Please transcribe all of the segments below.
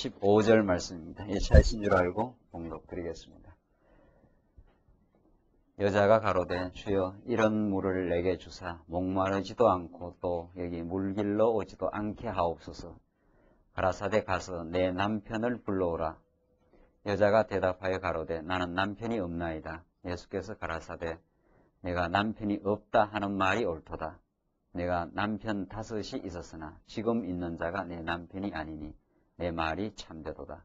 15절 말씀입니다. 예차이신 줄 알고 봉독 드리겠습니다. 여자가 가로되 주여 이런 물을 내게 주사 목마르지도 않고 또 여기 물길로 오지도 않게 하옵소서. 가라사대 가서 내 남편을 불러오라. 여자가 대답하여 가로되 나는 남편이 없나이다. 예수께서 가라사대 내가 남편이 없다 하는 말이 옳도다. 내가 남편 5이 있었으나 지금 있는 자가 내 남편이 아니니 내 말이 참되도다.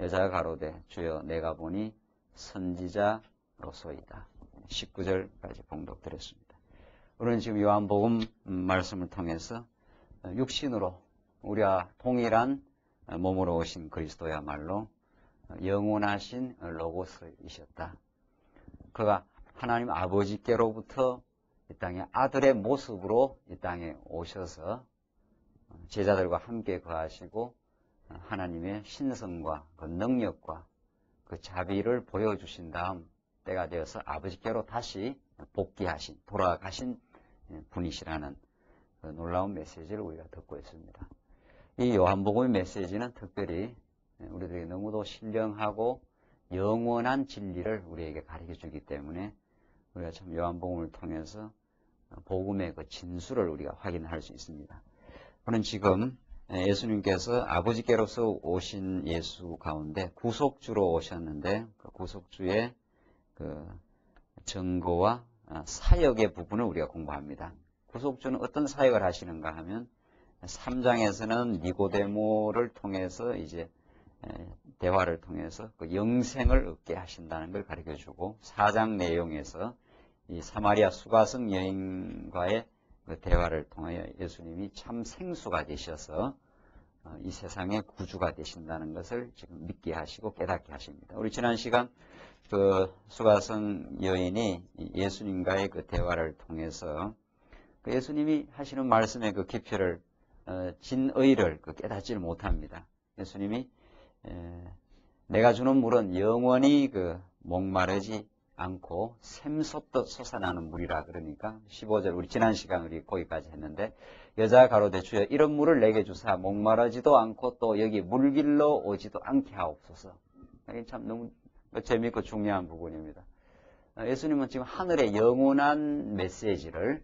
여자가 가로되 주여 내가 보니 선지자로소이다. 19절까지 봉독드렸습니다. 우리는 지금 요한복음 말씀을 통해서 육신으로 우리와 동일한 몸으로 오신 그리스도야말로 영원하신 로고스이셨다. 그가 하나님 아버지께로부터 이 땅에 아들의 모습으로 이 땅에 오셔서 제자들과 함께 거하시고 하나님의 신성과 그 능력과 그 자비를 보여주신 다음 때가 되어서 아버지께로 다시 복귀하신, 돌아가신 분이시라는 그 놀라운 메시지를 우리가 듣고 있습니다. 이 요한복음의 메시지는 특별히 우리들에게 너무도 신령하고 영원한 진리를 우리에게 가르쳐 주기 때문에 우리가 참 요한복음을 통해서 복음의 그 진수를 우리가 확인할 수 있습니다. 저는 지금 예수님께서 아버지께로서 오신 예수 가운데 구속주로 오셨는데 그 구속주의 그 증거와 사역의 부분을 우리가 공부합니다. 구속주는 어떤 사역을 하시는가 하면 3장에서는 니고데모를 통해서 이제 대화를 통해서 그 영생을 얻게 하신다는 걸 가르쳐 주고 4장 내용에서 이 사마리아 수가성 여인과의 그 대화를 통하여 예수님이 참 생수가 되셔서 이 세상의 구주가 되신다는 것을 지금 믿게 하시고 깨닫게 하십니다. 우리 지난 시간 그 수가성 여인이 예수님과의 그 대화를 통해서 그 예수님이 하시는 말씀의 그 깊이를 진의를 깨닫지를 못합니다. 예수님이 내가 주는 물은 영원히 그 목마르지 않고 샘솟듯 솟아나는 물이라 그러니까 15절 우리 지난 시간 우리 거기까지 했는데 여자가 가로되 주여 이런 물을 내게 주사 목마르지도 않고 또 여기 물길로 오지도 않게 하옵소서. 이게 참 너무 재미있고 중요한 부분입니다. 예수님은 지금 하늘의 영원한 메시지를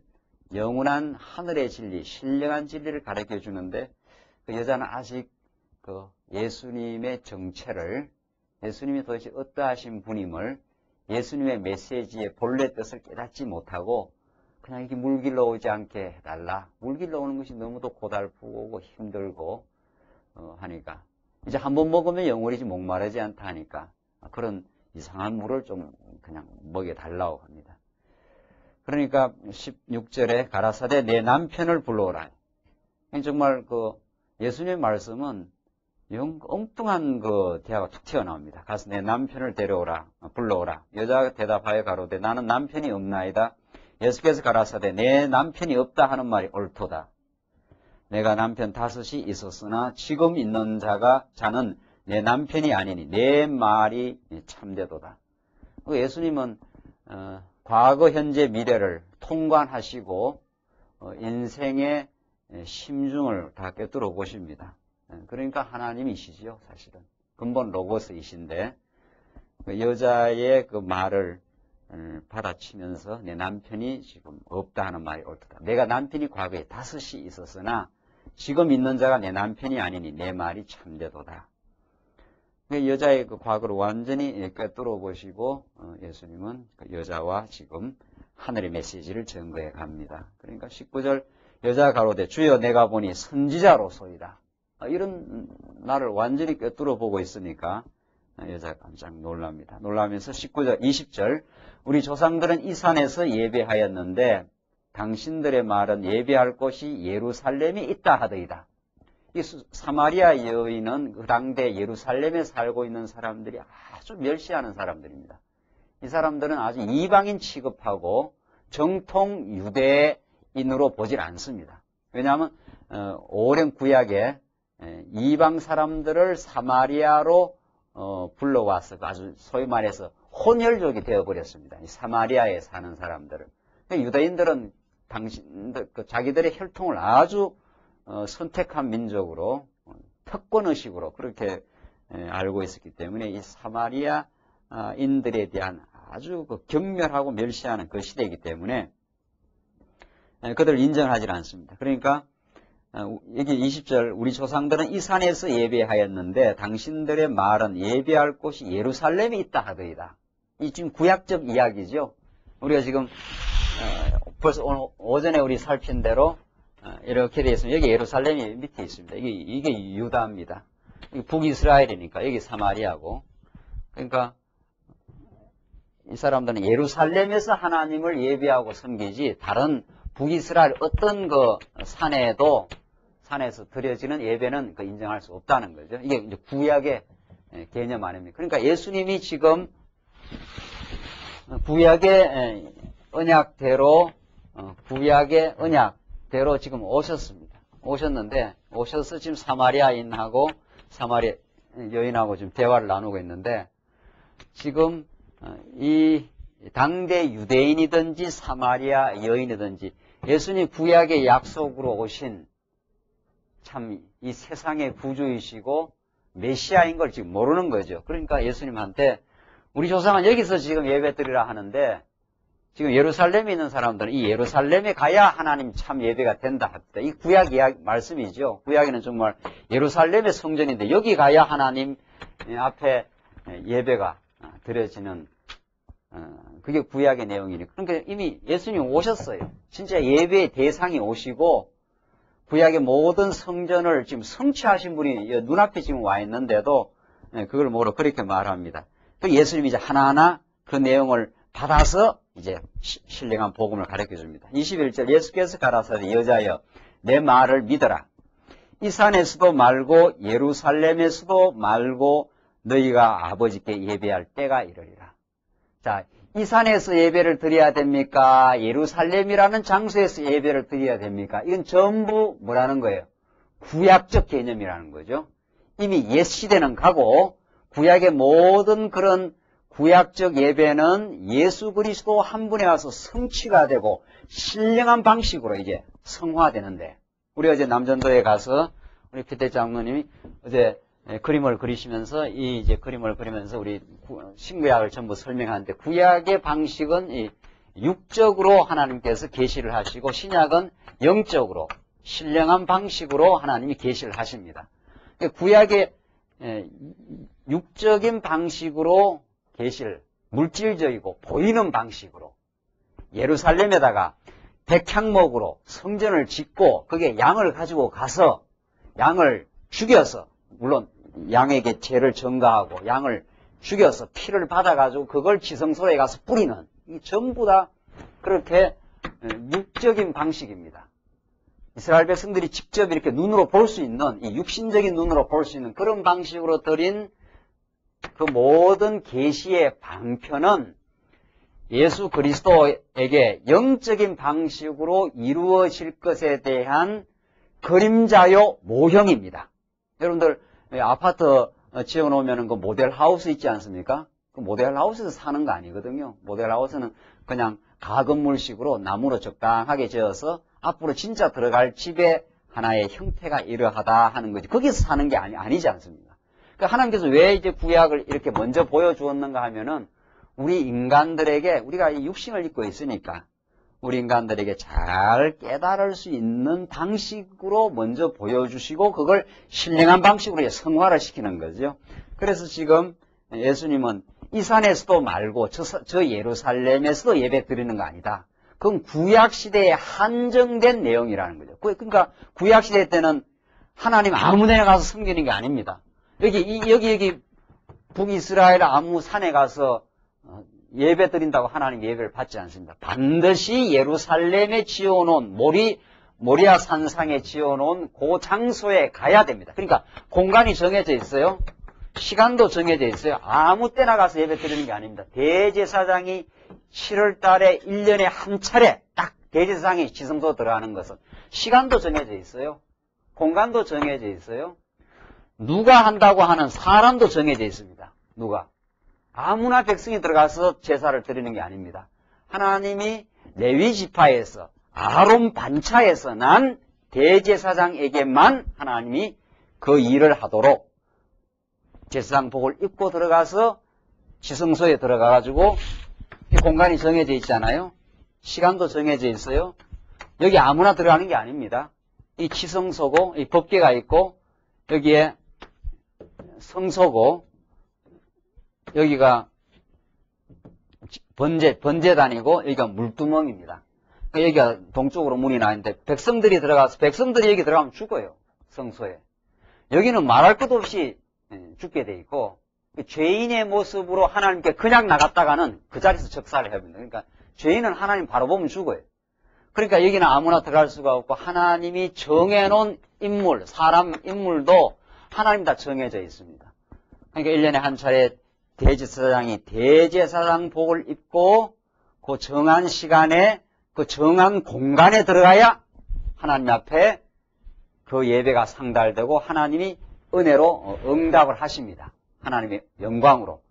영원한 하늘의 진리, 신령한 진리를 가르쳐 주는데 그 여자는 아직 그 예수님의 정체를 예수님이 도대체 어떠하신 분임을 예수님의 메시지의 본래 뜻을 깨닫지 못하고 그냥 이렇게 물길로 오지 않게 해달라. 물길로 오는 것이 너무도 고달프고 힘들고 하니까 이제 한번 먹으면 영원히 목마르지 않다 하니까 그런 이상한 물을 좀 그냥 먹여달라고 합니다. 그러니까 16절에 가라사대 내 남편을 불러오라. 정말 그 예수님의 말씀은 엉뚱한 그 대화가 툭 튀어나옵니다. 가서 내 남편을 데려오라, 불러오라. 여자가 대답하여 가로되 나는 남편이 없나이다. 예수께서 가라사대 내 남편이 없다 하는 말이 옳도다. 내가 남편 5이 있었으나 지금 있는 자는 내 남편이 아니니 내 말이 참되도다. 예수님은 과거, 현재, 미래를 통관하시고 인생의 심중을 다 꿰뚫어 보십니다. 그러니까 하나님이시죠, 사실은. 근본 로고스이신데 그 여자의 그 말을 받아치면서 내 남편이 지금 없다 하는 말이 옳다. 내가 남편이 과거에 5이 있었으나 지금 있는 자가 내 남편이 아니니 내 말이 참되도다. 여자의 그 과거를 완전히 꿰뚫어 보시고 예수님은 그 여자와 지금 하늘의 메시지를 증거해 갑니다. 그러니까 19절 여자가 가로되 주여 내가 보니 선지자로소이다. 이런 나를 완전히 꿰뚫어 보고 있으니까 여자가 깜짝 놀랍니다. 놀라면서 19절, 20절 우리 조상들은 이 산에서 예배하였는데 당신들의 말은 예배할 곳이 예루살렘에 있다 하더이다. 이 사마리아 여인은 그 당대 예루살렘에 살고 있는 사람들이 아주 멸시하는 사람들입니다. 이 사람들은 아주 이방인 취급하고 정통 유대인으로 보질 않습니다. 왜냐하면 오랜 구약에 이방 사람들을 사마리아로 불러와서 아주 소위 말해서 혼혈족이 되어버렸습니다. 이 사마리아에 사는 사람들은. 유대인들은 자기들의 혈통을 아주 선택한 민족으로 특권의식으로 그렇게 알고 있었기 때문에 이 사마리아인들에 대한 아주 그 경멸하고 멸시하는 그 시대이기 때문에 그들을 인정하지 않습니다. 그러니까 여기 20절 우리 조상들은 이 산에서 예배하였는데 당신들의 말은 예배할 곳이 예루살렘에 있다 하더이다. 이 지금 구약적 이야기죠. 우리가 지금 벌써 오전에 우리 살핀 대로 이렇게 되어 있습니다. 여기 예루살렘이 밑에 있습니다. 이게 유다입니다. 북이스라엘이니까 여기 사마리아고. 그러니까 이 사람들은 예루살렘에서 하나님을 예배하고 섬기지 다른 북이스라엘 어떤 그 산에서 드려지는 예배는 그 인정할 수 없다는 거죠. 이게 이제 구약의 개념 아닙니까? 그러니까 예수님이 지금 구약의 언약대로 지금 오셨습니다. 오셔서 지금 사마리아인하고 사마리아 여인하고 지금 대화를 나누고 있는데 지금 이 당대 유대인이든지 사마리아 여인이든지 예수님 구약의 약속으로 오신 참 이 세상의 구주이시고 메시아인 걸 지금 모르는 거죠. 그러니까 예수님한테 우리 조상은 여기서 지금 예배 드리라 하는데 지금 예루살렘에 있는 사람들은 이 예루살렘에 가야 하나님 참 예배가 된다 합니다. 이 구약 이야기 말씀이죠. 구약에는 정말 예루살렘의 성전인데 여기 가야 하나님 앞에 예배가 드려지는 그게 구약의 내용이니까. 그러니까 이미 예수님이 오셨어요. 진짜 예배의 대상이 오시고 구약의 모든 성전을 지금 성취하신 분이 눈앞에 지금 와 있는데도 그걸 모르고 그렇게 말합니다. 예수님이 이제 하나하나 그 내용을 받아서 이제 신령한 복음을 가르쳐 줍니다. 21절 예수께서 가라사대 여자여 내 말을 믿어라. 이 산에서도 말고 예루살렘에서도 말고 너희가 아버지께 예배할 때가 이르리라. 자, 이 산에서 예배를 드려야 됩니까? 예루살렘이라는 장소에서 예배를 드려야 됩니까? 이건 전부 뭐라는 거예요? 구약적 개념이라는 거죠. 이미 옛 시대는 가고 구약의 모든 그런 구약적 예배는 예수 그리스도 한 분에 와서 성취가 되고 신령한 방식으로 이제 성화되는데 우리 어제 남전도에 가서 우리 피대 장로님이 어제 그림을 그리시면서 이제 그림을 그리면서 우리 신구약을 전부 설명하는데 구약의 방식은 이 육적으로 하나님께서 계시를 하시고 신약은 영적으로 신령한 방식으로 하나님이 계시를 하십니다. 구약의 육적인 방식으로 계시를 물질적이고 보이는 방식으로 예루살렘에다가 백향목으로 성전을 짓고 거기에 양을 가지고 가서 양을 죽여서 물론 양에게 죄를 전가하고 양을 죽여서 피를 받아가지고 그걸 지성소에 가서 뿌리는 이 전부 다 그렇게 육적인 방식입니다. 이스라엘 백성들이 직접 이렇게 눈으로 볼 수 있는 이 육신적인 눈으로 볼 수 있는 그런 방식으로 드린 그 모든 계시의 방편은 예수 그리스도에게 영적인 방식으로 이루어질 것에 대한 그림자요 모형입니다. 여러분들 아파트 지어놓으면 그 모델하우스 있지 않습니까? 그 모델하우스에서 사는 거 아니거든요. 모델하우스는 그냥 가건물식으로 나무로 적당하게 지어서 앞으로 진짜 들어갈 집의 하나의 형태가 이러하다 하는 거지. 거기서 사는 게 아니지 않습니까? 그러니까 하나님께서 왜 이제 구약을 이렇게 먼저 보여주었는가 하면은 우리 인간들에게 우리가 육신을 입고 있으니까 우리 인간들에게 잘 깨달을 수 있는 방식으로 먼저 보여주시고 그걸 신령한 방식으로 성화를 시키는 거죠. 그래서 지금 예수님은 이 산에서도 말고 저 예루살렘에서도 예배 드리는 거 아니다. 그건 구약시대에 한정된 내용이라는 거죠. 그러니까 구약시대 때는 하나님 아무 데나 가서 섬기는 게 아닙니다. 여기 북이스라엘 아무 산에 가서 예배 드린다고 하나님 예배를 받지 않습니다. 반드시 예루살렘에 지어놓은 모리아 산상에 지어놓은 그 장소에 가야 됩니다. 그러니까 공간이 정해져 있어요. 시간도 정해져 있어요. 아무 때나 가서 예배 드리는 게 아닙니다. 대제사장이 7월 달에 1년에 한 차례 딱 대제사장이 지성소 들어가는 것은 시간도 정해져 있어요. 공간도 정해져 있어요. 누가 한다고 하는 사람도 정해져 있습니다. 누가. 아무나 백성이 들어가서 제사를 드리는 게 아닙니다. 하나님이 레위 지파에서 아론 반차에서 난 대제사장에게만 하나님이 그 일을 하도록 제사장복을 입고 들어가서 지성소에 들어가가지고 이 공간이 정해져 있잖아요. 시간도 정해져 있어요. 여기 아무나 들어가는 게 아닙니다. 이 지성소고 이 법궤가 있고 여기에 성소고 여기가 번제단이고 여기가 물두멍입니다. 여기가 동쪽으로 문이 나 있는데 백성들이 들어가서 백성들이 여기 들어가면 죽어요. 성소에. 여기는 말할 것도 없이 죽게 돼 있고 죄인의 모습으로 하나님께 그냥 나갔다가는 그 자리에서 적살을 해버립니다. 그러니까 죄인은 하나님 바로 보면 죽어요. 그러니까 여기는 아무나 들어갈 수가 없고 하나님이 정해놓은 인물, 사람 인물도 하나님 다 정해져 있습니다. 그러니까 1년에 한 차례 대제사장이 대제사장복을 입고 그 정한 시간에 그 정한 공간에 들어가야 하나님 앞에 그 예배가 상달되고 하나님이 은혜로 응답을 하십니다. 하나님의 영광으로.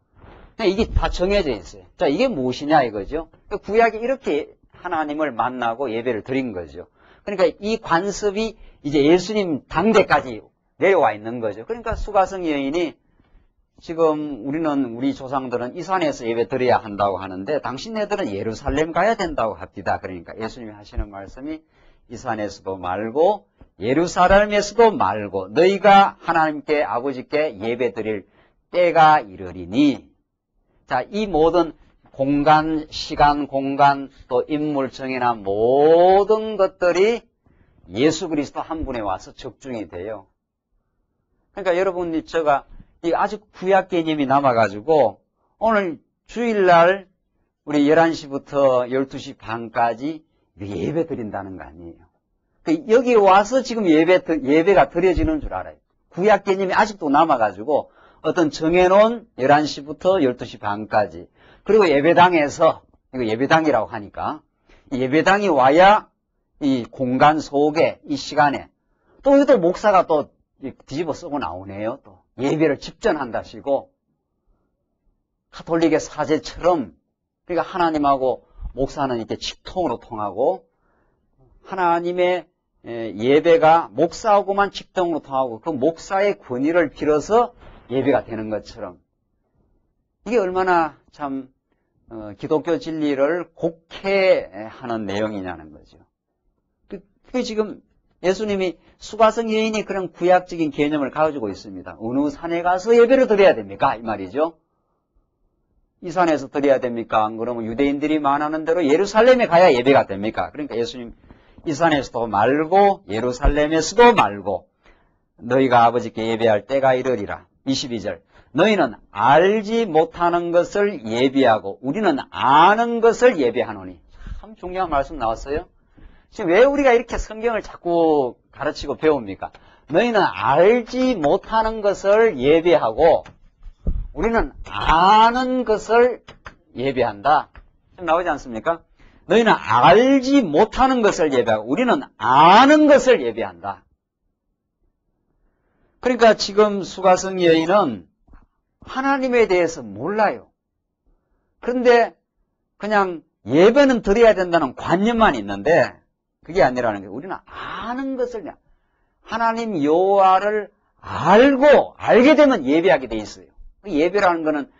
이게 다 정해져 있어요. 자, 이게 무엇이냐 이거죠. 구약이 이렇게 하나님을 만나고 예배를 드린 거죠. 그러니까 이 관습이 이제 예수님 당대까지 내려와 있는 거죠. 그러니까 수가성 여인이 지금 우리 조상들은 이 산에서 예배 드려야 한다고 하는데 당신네들은 예루살렘 가야 된다고 합니다. 그러니까 예수님이 하시는 말씀이 이 산에서도 말고 예루살렘에서도 말고 너희가 하나님께 아버지께 예배 드릴 때가 이르리니. 자, 이 모든 공간, 시간, 공간, 또 인물 정의나 모든 것들이 예수 그리스도 한 분에 와서 적중이 돼요. 그러니까 여러분, 제가 아직 구약 개념이 남아가지고 오늘 주일날 우리 11시부터 12시 반까지 예배 드린다는 거 아니에요. 여기 와서 지금 예배가 드려지는 줄 알아요. 구약 개념이 아직도 남아가지고 어떤 정해놓은 11시부터 12시 반까지 그리고 예배당에서 이거 예배당이라고 하니까 예배당이 와야 이 공간 속에 이 시간에 또 이것도 목사가 또 뒤집어 쓰고 나오네요. 또 예배를 집전한다시고 가톨릭의 사제처럼 그러니까 하나님하고 목사는 이렇게 직통으로 통하고 하나님의 예배가 목사하고만 직통으로 통하고 그 목사의 권위를 빌어서 예배가 되는 것처럼 이게 얼마나 참 기독교 진리를 곡해하는 내용이냐는 거죠. 그 지금 예수님이 수가성 여인이 그런 구약적인 개념을 가지고 있습니다. 어느 산에 가서 예배를 드려야 됩니까? 이 말이죠. 이 산에서 드려야 됩니까? 안 그러면 유대인들이 말하는 대로 예루살렘에 가야 예배가 됩니까? 그러니까 예수님 이 산에서도 말고 예루살렘에서도 말고 너희가 아버지께 예배할 때가 이르리라. 22절 너희는 알지 못하는 것을 예비하고 우리는 아는 것을 예배하노니. 참 중요한 말씀 나왔어요. 지금 왜 우리가 이렇게 성경을 자꾸 가르치고 배웁니까? 너희는 알지 못하는 것을 예배하고 우리는 아는 것을 예배한다. 지금 나오지 않습니까? 너희는 알지 못하는 것을 예배하고 우리는 아는 것을 예배한다. 그러니까 지금 수가성 여인은 하나님에 대해서 몰라요. 그런데 그냥 예배는 드려야 된다는 관념만 있는데 그게 아니라는 거예요. 우리는 아는 것을 하나님 여호와를 알게 되면 예배하게 돼 있어요. 예배라는 거는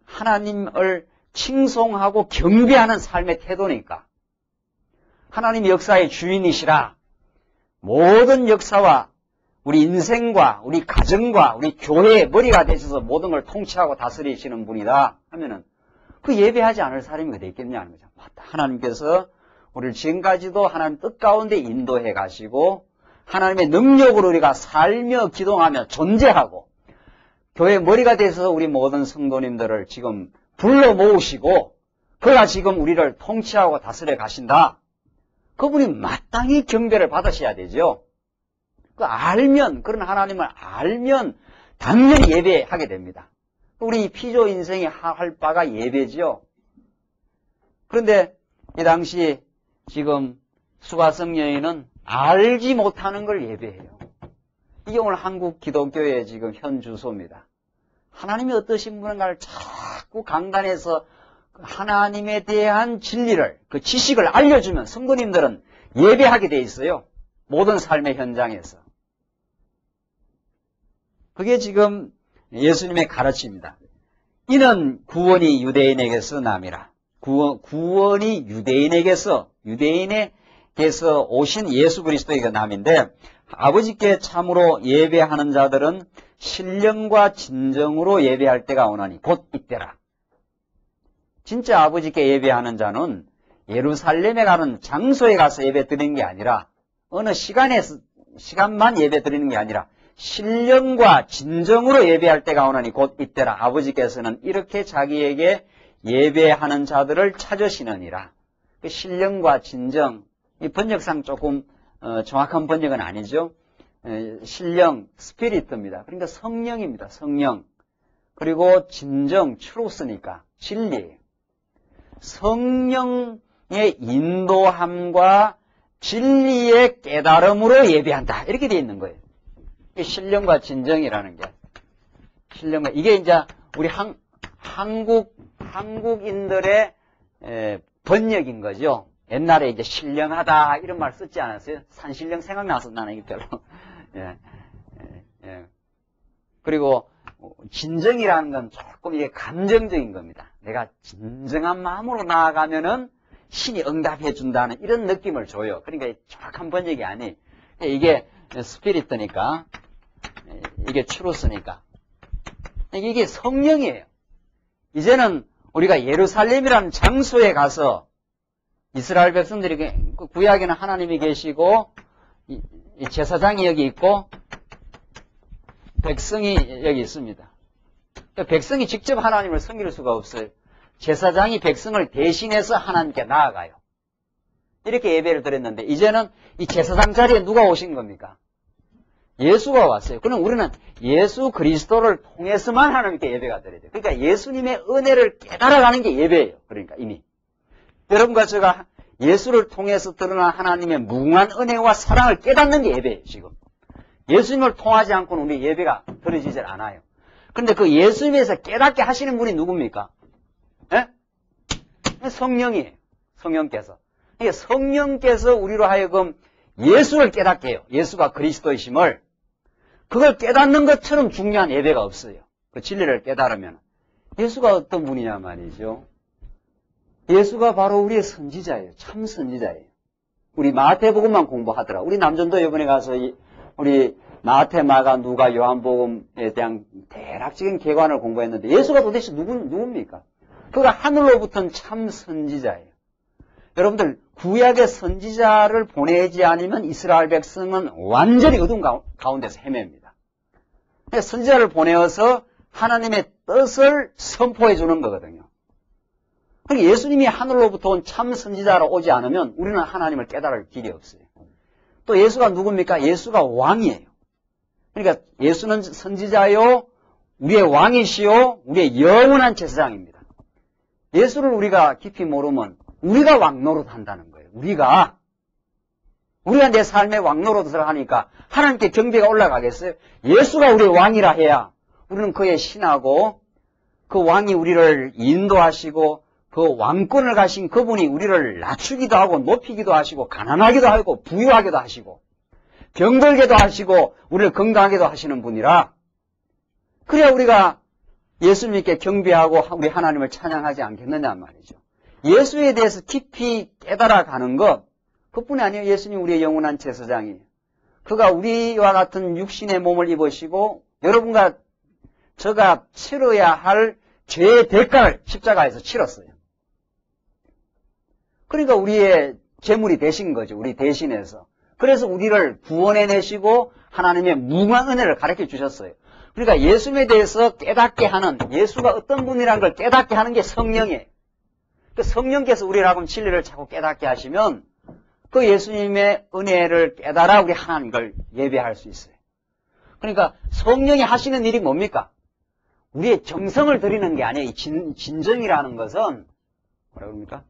하나님을 칭송하고 경배하는 삶의 태도니까 하나님 역사의 주인이시라 모든 역사와 우리 인생과 우리 가정과 우리 교회의 머리가 되셔서 모든 걸 통치하고 다스리시는 분이다 하면은 그 예배하지 않을 사람이 어디 있겠냐는 거죠. 맞다. 하나님께서 우리를 지금까지도 하나님 뜻 가운데 인도해 가시고 하나님의 능력으로 우리가 살며 기동하며 존재하고 교회 머리가 돼서 우리 모든 성도님들을 지금 불러 모으시고 그가 지금 우리를 통치하고 다스려 가신다. 그분이 마땅히 경배를 받으셔야 되죠. 그런 하나님을 알면 당연히 예배하게 됩니다. 우리 피조 인생이 할 바가 예배죠. 그런데 이 당시 지금 수가성 여인은 알지 못하는 걸 예배해요. 이게 오늘 한국 기독교의 지금 현 주소입니다. 하나님이 어떠신 분인가를 자꾸 강단에서 하나님에 대한 진리를, 그 지식을 알려주면 성도님들은 예배하게 돼 있어요. 모든 삶의 현장에서. 그게 지금 예수님의 가르침입니다. 이는 구원이 유대인에게서 남이라. 구원이 유대인에게서 오신 예수 그리스도에게 남인데, 아버지께 참으로 예배하는 자들은 신령과 진정으로 예배할 때가 오나니 곧 이때라. 진짜 아버지께 예배하는 자는 예루살렘에 가는 장소에 가서 예배 드리는 게 아니라, 어느 시간만 예배 드리는 게 아니라 신령과 진정으로 예배할 때가 오나니 곧 이때라. 아버지께서는 이렇게 자기에게 예배하는 자들을 찾으시느니라. 신령과 진정, 이 번역상 조금 정확한 번역은 아니죠. 신령, 스피리트입니다. 그러니까 성령입니다. 성령. 그리고 진정, 트루스니까 진리예요. 성령의 인도함과 진리의 깨달음으로 예배한다. 이렇게 되어 있는 거예요. 신령과 진정이라는 게. 신령과, 이게 이제 우리 한국인들의 번역인 거죠. 옛날에 이제 신령하다 이런 말 쓰지 않았어요? 산신령 생각나서 나는 이게 별로. 예. 그리고 진정이라는 건 조금 이게 감정적인 겁니다. 내가 진정한 마음으로 나아가면은 신이 응답해 준다는 이런 느낌을 줘요. 그러니까 정확한 번역이 아니. 이게 스피리트니까, 이게 추루스니까. 이게 성령이에요. 이제는 우리가 예루살렘이라는 장소에 가서 이스라엘 백성들이, 구약에는 하나님이 계시고 이 제사장이 여기 있고 백성이 여기 있습니다. 그러니까 백성이 직접 하나님을 섬길 수가 없어요. 제사장이 백성을 대신해서 하나님께 나아가요. 이렇게 예배를 드렸는데, 이제는 이 제사장 자리에 누가 오신 겁니까? 예수가 왔어요. 그럼 우리는 예수 그리스도를 통해서만 하나님께 예배가 드려야 돼요. 그러니까 예수님의 은혜를 깨달아가는 게 예배예요. 그러니까 이미. 여러분과 제가 예수를 통해서 드러난 하나님의 무궁한 은혜와 사랑을 깨닫는 게 예배예요, 지금. 예수님을 통하지 않고는 우리 예배가 드려지질 않아요. 그런데 그 예수님에서 깨닫게 하시는 분이 누굽니까? 예? 성령이에요. 성령께서. 그러니까 성령께서 우리로 하여금 예수를 깨닫게 해요. 예수가 그리스도이심을. 그걸 깨닫는 것처럼 중요한 예배가 없어요. 그 진리를 깨달으면. 예수가 어떤 분이냐 말이죠. 예수가 바로 우리의 선지자예요. 참 선지자예요. 우리 마태복음만 공부하더라. 우리 남전도 이번에 가서 우리 마태, 마가, 누가, 요한복음에 대한 대략적인 개관을 공부했는데, 예수가 도대체 누굽니까? 그가 하늘로부터는 참 선지자예요. 여러분들, 구약의 선지자를 보내지 않으면 이스라엘 백성은 완전히 어두운 가운데서 헤맵니다. 선지자를 보내어서 하나님의 뜻을 선포해 주는 거거든요. 그러니까 예수님이 하늘로부터 온 참 선지자로 오지 않으면 우리는 하나님을 깨달을 길이 없어요. 또 예수가 누굽니까? 예수가 왕이에요. 그러니까 예수는 선지자요, 우리의 왕이시요, 우리의 영원한 제사장입니다. 예수를 우리가 깊이 모르면 우리가 왕노릇 한다는 거예요. 우리가 내 삶의 왕노릇을 하니까 하나님께 경배가 올라가겠어요? 예수가 우리의 왕이라 해야 우리는 그의 신하고, 그 왕이 우리를 인도하시고 그 왕권을 가신 그분이 우리를 낮추기도 하고 높이기도 하시고 가난하기도 하고 부유하기도 하시고 병들게도 하시고 우리를 건강하게도 하시는 분이라, 그래야 우리가 예수님께 경배하고 우리 하나님을 찬양하지 않겠느냐 말이죠. 예수에 대해서 깊이 깨달아가는 것, 그뿐이 아니에요. 예수님 우리의 영원한 제사장이에요. 그가 우리와 같은 육신의 몸을 입으시고 여러분과 저가 치러야 할 죄의 대가를 십자가에서 치렀어요. 그러니까 우리의 제물이 되신 거죠. 우리 대신해서. 그래서 우리를 구원해내시고 하나님의 무궁한 은혜를 가르쳐 주셨어요. 그러니까 예수님에 대해서 깨닫게 하는, 예수가 어떤 분이라는 걸 깨닫게 하는 게 성령이에요. 그 성령께서 우리라고 진리를 자꾸 깨닫게 하시면 그 예수님의 은혜를 깨달아 우리 하나님을 예배할 수 있어요. 그러니까 성령이 하시는 일이 뭡니까? 우리의 정성을 드리는 게 아니에요. 이 진정이라는 것은 뭐라고 합니까?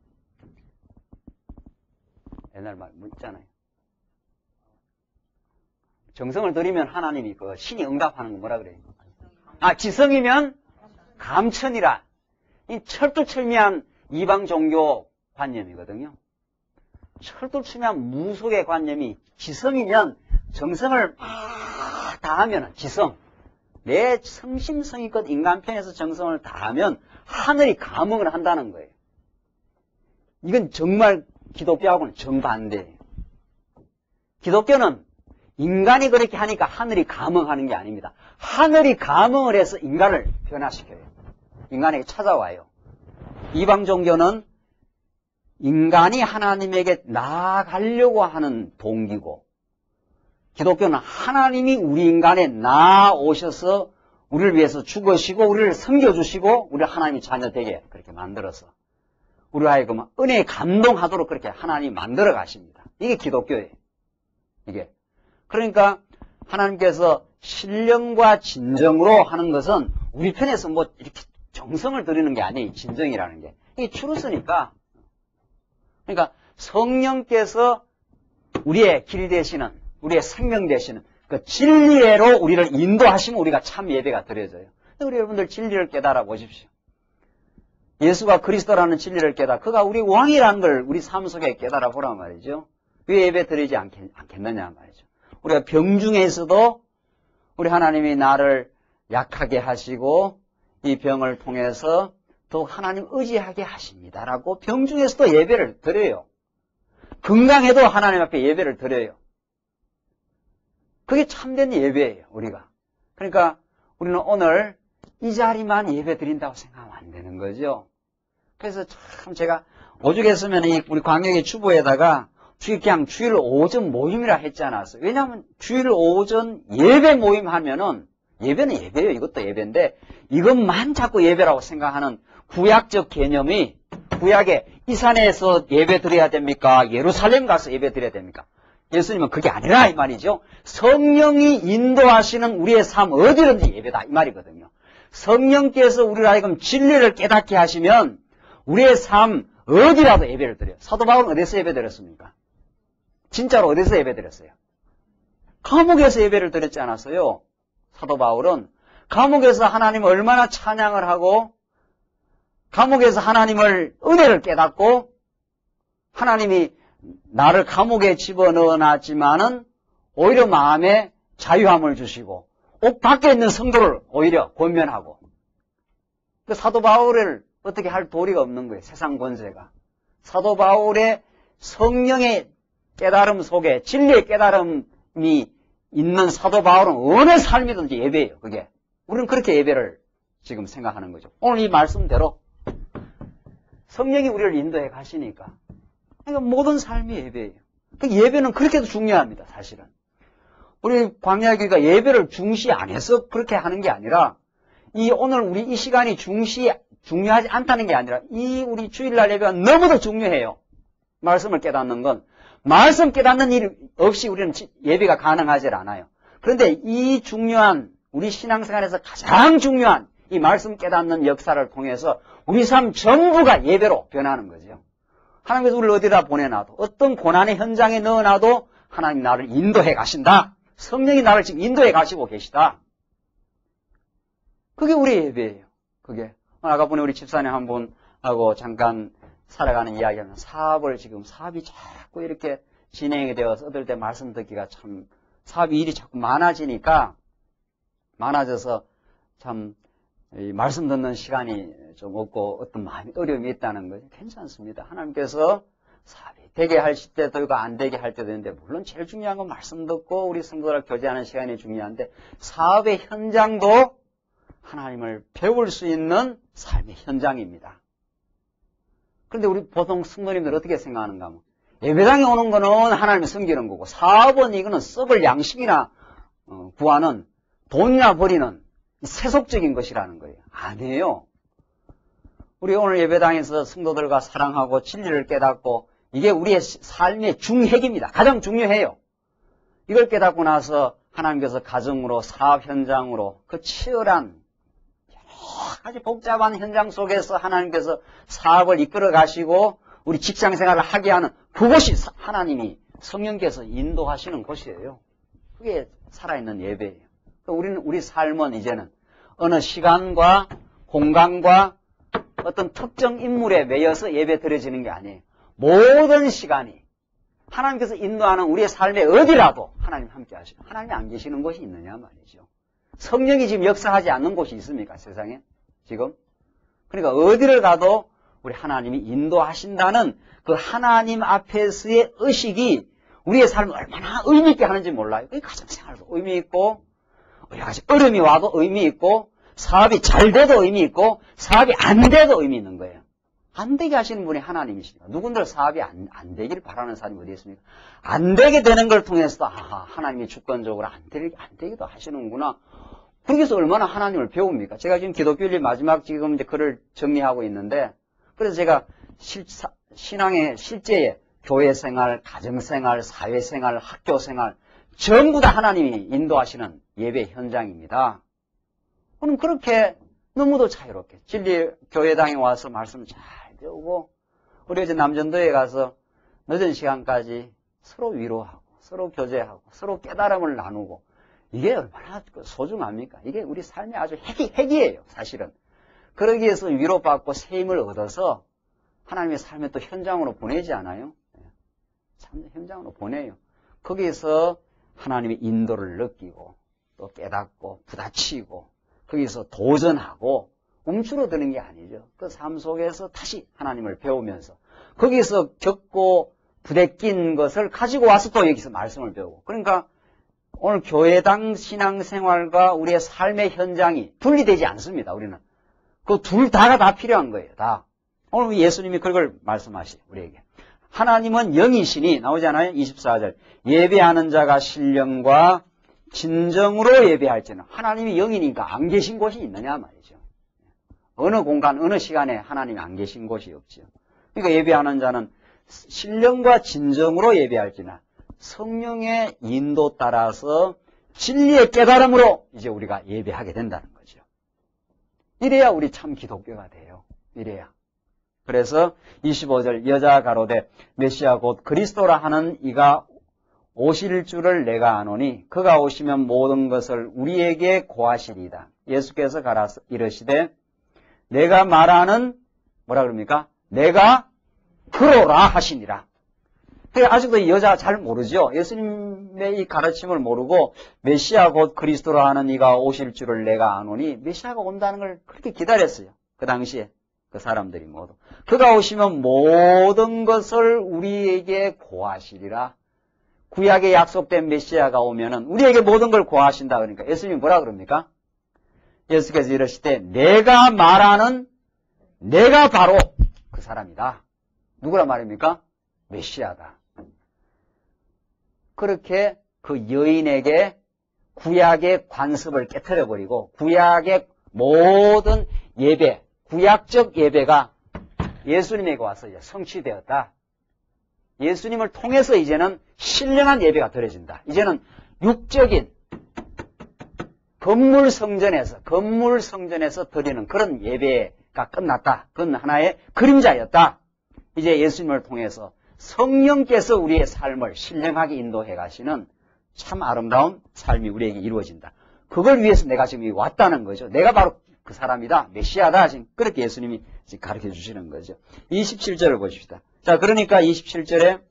옛날 말 있잖아요. 정성을 들이면 하나님이 그 신이 응답하는 거 뭐라 그래요? 지성이면 감천이라. 이 철두철미한 이방 종교 관념이거든요. 철두철미한 무속의 관념이 지성이면 정성을 막 다하면 지성. 내 성심성의껏 인간 편에서 정성을 다하면 하늘이 감흥을 한다는 거예요. 이건 정말 기독교하고는 정반대예요. 기독교는 인간이 그렇게 하니까 하늘이 감흥하는 게 아닙니다. 하늘이 감흥을 해서 인간을 변화시켜요. 인간에게 찾아와요. 이방 종교는 인간이 하나님에게 나아가려고 하는 동기고, 기독교는 하나님이 우리 인간에 나아오셔서 우리를 위해서 죽으시고 우리를 섬겨주시고 우리를 하나님의 자녀 되게 그렇게 만들어서 우리 하여금 은혜에 감동하도록 그렇게 하나님이 만들어 가십니다. 이게 기독교예요. 이게. 그러니까 하나님께서 신령과 진정으로 하는 것은 우리 편에서 뭐 이렇게 정성을 들이는 게 아니에요. 진정이라는 게. 이게 추루스니까. 그러니까 성령께서 우리의 길 되시는, 우리의 생명 되시는 그 진리로 우리를 인도하시면 우리가 참 예배가 드려져요. 우리 여러분들 진리를 깨달아 보십시오. 예수가 그리스도라는 진리를 그가 우리 왕이라는 걸 우리 삶 속에 깨달아 보란 말이죠. 왜 예배 드리지 않겠느냐 말이죠. 우리가 병중에서도 우리 하나님이 나를 약하게 하시고 이 병을 통해서 더욱 하나님 의지하게 하십니다라고 병중에서도 예배를 드려요. 건강해도 하나님 앞에 예배를 드려요. 그게 참된 예배예요, 우리가. 그러니까 우리는 오늘 이 자리만 예배 드린다고 생각하면 안 되는 거죠. 그래서 참 제가 오죽했으면 우리 광역의 주보에다가 그냥 주일 오전 모임이라 했지 않았어요. 왜냐하면 주일 오전 예배 모임 하면은 예배는 예배예요. 이것도 예배인데 이것만 자꾸 예배라고 생각하는 구약적 개념이 구약에 이 산에서 예배 드려야 됩니까? 예루살렘 가서 예배 드려야 됩니까? 예수님은 그게 아니라 이 말이죠. 성령이 인도하시는 우리의 삶 어디든지 예배다 이 말이거든요. 성령께서 우리를 하여금 진리를 깨닫게 하시면 우리의 삶 어디라도 예배를 드려요. 사도 바울은 어디서 예배 드렸습니까? 진짜로 어디서 예배 드렸어요? 감옥에서 예배를 드렸지 않았어요? 사도 바울은 감옥에서 하나님을 얼마나 찬양을 하고 감옥에서 하나님을 은혜를 깨닫고 하나님이 나를 감옥에 집어넣어 놨지만은 오히려 마음에 자유함을 주시고 옥 밖에 있는 성도를 오히려 권면하고 그 사도 바울을 어떻게 할 도리가 없는 거예요. 세상 권세가. 사도 바울의 성령의 깨달음 속에 진리의 깨달음이 있는 사도 바울은 어느 삶이든지 예배예요. 그게. 우리는 그렇게 예배를 지금 생각하는 거죠. 오늘 이 말씀대로 성령이 우리를 인도해 가시니까 그러니까 모든 삶이 예배예요. 그 예배는 그렇게도 중요합니다. 사실은. 우리 광야교회가 예배를 중시 안 해서 그렇게 하는 게 아니라 오늘 우리 이 시간이 중요하지 않다는 게 아니라 우리 주일날 예배가 너무도 중요해요. 말씀을 깨닫는 건 말씀 깨닫는 일 없이 우리는 예배가 가능하지 않아요. 그런데 이 중요한 우리 신앙생활에서 가장 중요한 이 말씀 깨닫는 역사를 통해서 우리 삶 전부가 예배로 변하는 거죠. 하나님께서 우리를 어디다 보내놔도 어떤 고난의 현장에 넣어놔도 하나님 나를 인도해 가신다. 성령이 나를 지금 인도해 가시고 계시다. 그게 우리의 예배예요. 그게. 아까 보니 우리 집사님 한 분하고 잠깐 살아가는 이야기하면 사업이 자꾸 이렇게 진행이 되어서 어떨 때 말씀 듣기가 참 사업이 일이 자꾸 많아져서 참 말씀 듣는 시간이 좀 없고 어떤 마음이 어려움이 있다는 거죠. 괜찮습니다. 하나님께서 사업이 되게 할 때도 있고 안 되게 할 때도 있는데 물론 제일 중요한 건 말씀 듣고 우리 성도들 교제하는 시간이 중요한데 사업의 현장도 하나님을 배울 수 있는 삶의 현장입니다. 그런데 우리 보통 성도님들 어떻게 생각하는가 하면 예배당에 오는 거는 하나님을 섬기는 거고 사업은 이거는 썩을 양식이나 구하는 돈이나 버리는 세속적인 것이라는 거예요. 아니에요. 우리 오늘 예배당에서 성도들과 사랑하고 진리를 깨닫고 이게 우리의 삶의 중핵입니다. 가장 중요해요. 이걸 깨닫고 나서 하나님께서 가정으로 사업 현장으로 그 치열한 여러 가지 복잡한 현장 속에서 하나님께서 사업을 이끌어 가시고 우리 직장 생활을 하게 하는 그것이 하나님이 성령께서 인도하시는 곳이에요. 그게 살아있는 예배예요. 우리 삶은 이제는 어느 시간과 공간과 어떤 특정 인물에 매여서 예배 드려지는 게 아니에요. 모든 시간이 하나님께서 인도하는 우리의 삶의 어디라도 하나님 함께 하시고 하나님이 안 계시는 곳이 있느냐 말이죠. 성령이 지금 역사하지 않는 곳이 있습니까? 세상에? 지금? 그러니까 어디를 가도 우리 하나님이 인도하신다는 그 하나님 앞에서의 의식이 우리의 삶을 얼마나 의미 있게 하는지 몰라요. 그게 가정생활도 의미 있고, 여러 가지 어려움이 와도 의미 있고, 사업이 잘 돼도 의미 있고, 사업이 안 돼도 의미 있는 거예요. 안 되게 하시는 분이 하나님이시니까. 누군들 사업이 안 되기를 바라는 사람이 어디 있습니까? 안 되게 되는 걸 통해서도, 하나님이 주권적으로 안 되기도 하시는구나. 거기서 얼마나 하나님을 배웁니까? 제가 지금 기독교일 마지막 지금 이제 글을 정리하고 있는데, 그래서 제가 신앙의 실제의 교회 생활, 가정 생활, 사회 생활, 학교 생활, 전부 다 하나님이 인도하시는 예배 현장입니다. 그럼 그렇게 너무도 자유롭게 진리 교회당에 와서 말씀 잘 배우고, 우리 어제 남전도에 가서 늦은 시간까지 서로 위로하고, 서로 교제하고, 서로 깨달음을 나누고, 이게 얼마나 소중합니까? 이게 우리 삶의 아주 핵이에요, 사실은. 그러기 위해서 위로받고 새 힘을 얻어서 하나님의 삶의 또 현장으로 보내지 않아요? 참 현장으로 보내요. 거기서 하나님의 인도를 느끼고, 또 깨닫고, 부딪히고, 거기서 도전하고, 움츠러드는 게 아니죠. 그 삶 속에서 다시 하나님을 배우면서, 거기서 겪고 부대낀 것을 가지고 와서 또 여기서 말씀을 배우고. 그러니까 오늘 교회당 신앙생활과 우리의 삶의 현장이 분리되지 않습니다, 우리는. 그 둘 다가 다 필요한 거예요, 다. 오늘 예수님이 그걸 말씀하시죠, 우리에게. 하나님은 영이시니, 나오잖아요, 24절. 예배하는 자가 신령과 진정으로 예배할지는. 하나님이 영이니까 안 계신 곳이 있느냐 말이죠. 어느 공간, 어느 시간에 하나님이 안 계신 곳이 없죠. 그러니까 예배하는 자는 신령과 진정으로 예배할지나 성령의 인도 따라서 진리의 깨달음으로 이제 우리가 예배하게 된다는 거죠. 이래야 우리 참 기독교가 돼요. 이래야. 그래서 25절 여자 가로되 메시아 곧 그리스도라 하는 이가 오실 줄을 내가 아노니 그가 오시면 모든 것을 우리에게 고하시리이다. 예수께서 가라서 이르시되 내가 말하는 뭐라 그럽니까? 내가 그로라 하시니라. 아직도 이 여자가 잘 모르죠. 예수님의 이 가르침을 모르고 메시아 곧 그리스도라 하는 이가 오실 줄을 내가 아노니 메시아가 온다는 걸 그렇게 기다렸어요. 그 당시에 그 사람들이 모두. 그가 오시면 모든 것을 우리에게 고하시리라. 구약에 약속된 메시아가 오면은 우리에게 모든 걸 고하신다 그러니까 예수님이 뭐라 그럽니까? 예수께서 이러시되 내가 말하는 내가 바로 그 사람이다. 누구란 말입니까? 메시아다. 그렇게 그 여인에게 구약의 관습을 깨트려버리고 구약의 모든 예배, 구약적 예배가 예수님에게 와서 이제 성취되었다. 예수님을 통해서 이제는 신령한 예배가 드려진다. 이제는 육적인 건물 성전에서 드리는 그런 예배가 끝났다. 그건 하나의 그림자였다. 이제 예수님을 통해서 성령께서 우리의 삶을 신령하게 인도해 가시는 참 아름다운 삶이 우리에게 이루어진다. 그걸 위해서 내가 지금 여기 왔다는 거죠. 내가 바로 그 사람이다. 메시아다. 지금 그렇게 예수님이 지금 가르쳐 주시는 거죠. 27절을 보십시다. 자, 그러니까 27절로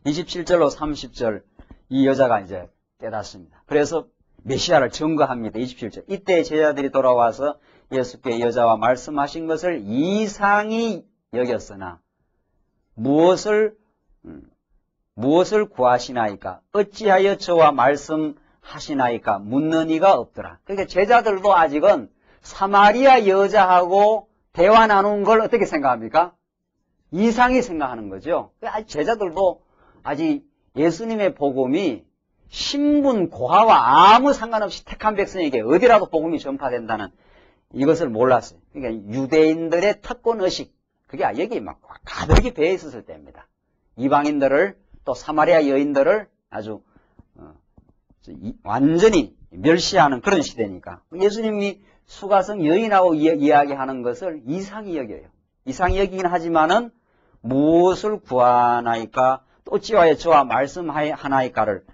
30절 이 여자가 이제 깨닫습니다. 그래서 메시아를 증거합니다. 27절. 이때 제자들이 돌아와서 예수께 여자와 말씀하신 것을 이상히 여겼으나 무엇을 구하시나이까? 어찌하여 저와 말씀하시나이까? 묻는 이가 없더라. 그러니까 제자들도 아직은 사마리아 여자하고 대화 나눈 걸 어떻게 생각합니까? 이상히 생각하는 거죠. 제자들도 아직 예수님의 복음이 신분, 고하와 아무 상관없이 택한 백성에게 어디라도 복음이 전파된다는 이것을 몰랐어요. 그러니까 유대인들의 특권의식, 그게 여기 막 가득히 배어 있었을 때입니다. 이방인들을 또 사마리아 여인들을 아주 완전히 멸시하는 그런 시대니까 예수님이 수가성 여인하고 이야기하는 것을 이상히 여겨요. 이상히 여기긴 하지만은 무엇을 구하나이까 또 어찌하여 저와 말씀하나이까를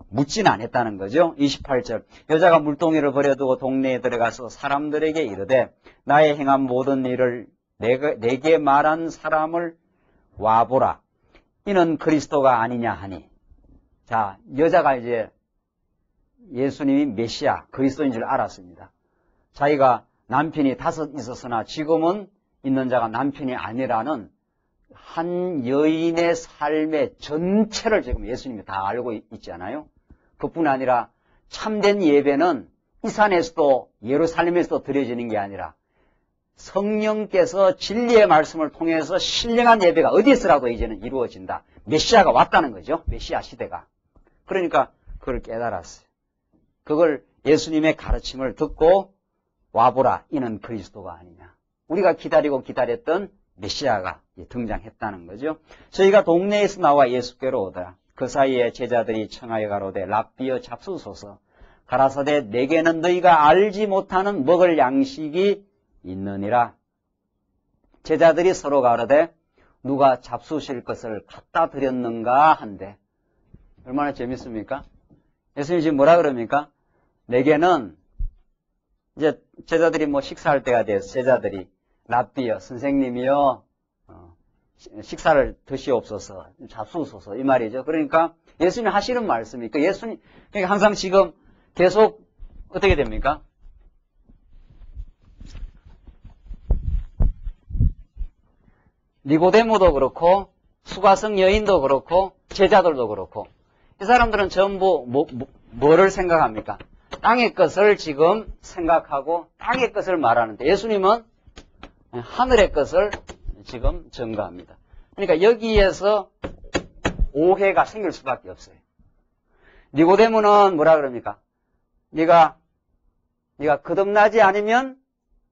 묻지는 않았다는 거죠. 28절 여자가 물동이를 버려두고 동네에 들어가서 사람들에게 이르되 나의 행한 모든 일을 내게 말한 사람을 와보라. 이는 그리스도가 아니냐 하니. 자, 여자가 이제 예수님이 메시아, 그리스도인 줄 알았습니다. 자기가 남편이 5 있었으나 지금은 있는 자가 남편이 아니라는 한 여인의 삶의 전체를 지금 예수님이 다 알고 있잖아요. 그뿐 아니라 참된 예배는 이 산에서도 예루살렘에서도 드려지는 게 아니라 성령께서 진리의 말씀을 통해서 신령한 예배가 어디에서라도 이제는 이루어진다. 메시아가 왔다는 거죠. 메시아 시대가. 그러니까 그걸 깨달았어요. 그걸 예수님의 가르침을 듣고 와보라. 이는 그리스도가 아니냐. 우리가 기다리고 기다렸던 메시아가 등장했다는 거죠. 저희가 동네에서 나와 예수께로 오더라. 그 사이에 제자들이 청하여 가로되 랍비여 잡수소서. 가라사대 내게는 너희가 알지 못하는 먹을 양식이 있느니라. 제자들이 서로 가로되 누가 잡수실 것을 갖다 드렸는가 한데 얼마나 재밌습니까? 예수님이 지금 뭐라 그럽니까? 내게는 이제 제자들이 뭐 식사할 때가 돼서 제자들이 랍비여 선생님이여 식사를 드시옵소서 잡수소서 이 말이죠. 그러니까 예수님이 하시는 말씀이 그 예수님 그러니까 항상 지금 계속 어떻게 됩니까? 니고데모도 그렇고 수가성 여인도 그렇고 제자들도 그렇고 이 사람들은 전부 뭐를 생각합니까? 땅의 것을 지금 생각하고 땅의 것을 말하는데 예수님은 하늘의 것을 지금 전가합니다. 그러니까 여기에서 오해가 생길 수밖에 없어요. 니고데모는 뭐라 그럽니까? 네가 거듭나지 않으면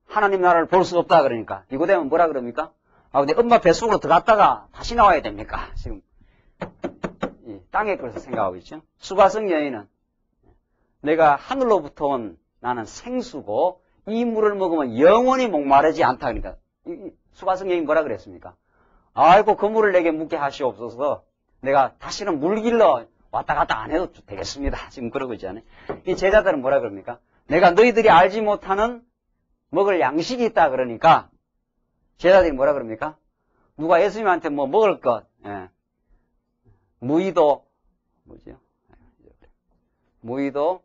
하나님 나라를 볼 수 없다 그러니까 니고데모는 뭐라 그럽니까? 아, 근데 엄마 뱃속으로 들어갔다가 다시 나와야 됩니까? 지금 땅의 것을 생각하고 있죠. 수가성 여인은 내가 하늘로부터 온 나는 생수고 이 물을 먹으면 영원히 목마르지 않다 그러니까 수가성 여인 뭐라 그랬습니까? 아이고 그 물을 내게 묻게 하시옵소서. 내가 다시는 물 길러 왔다 갔다 안 해도 되겠습니다. 지금 그러고 있잖아요. 이 제자들은 뭐라 그럽니까? 내가 너희들이 알지 못하는 먹을 양식이 있다 그러니까 제자들이 뭐라 그럽니까? 누가 예수님한테 뭐 먹을 것, 무의도, 무의도,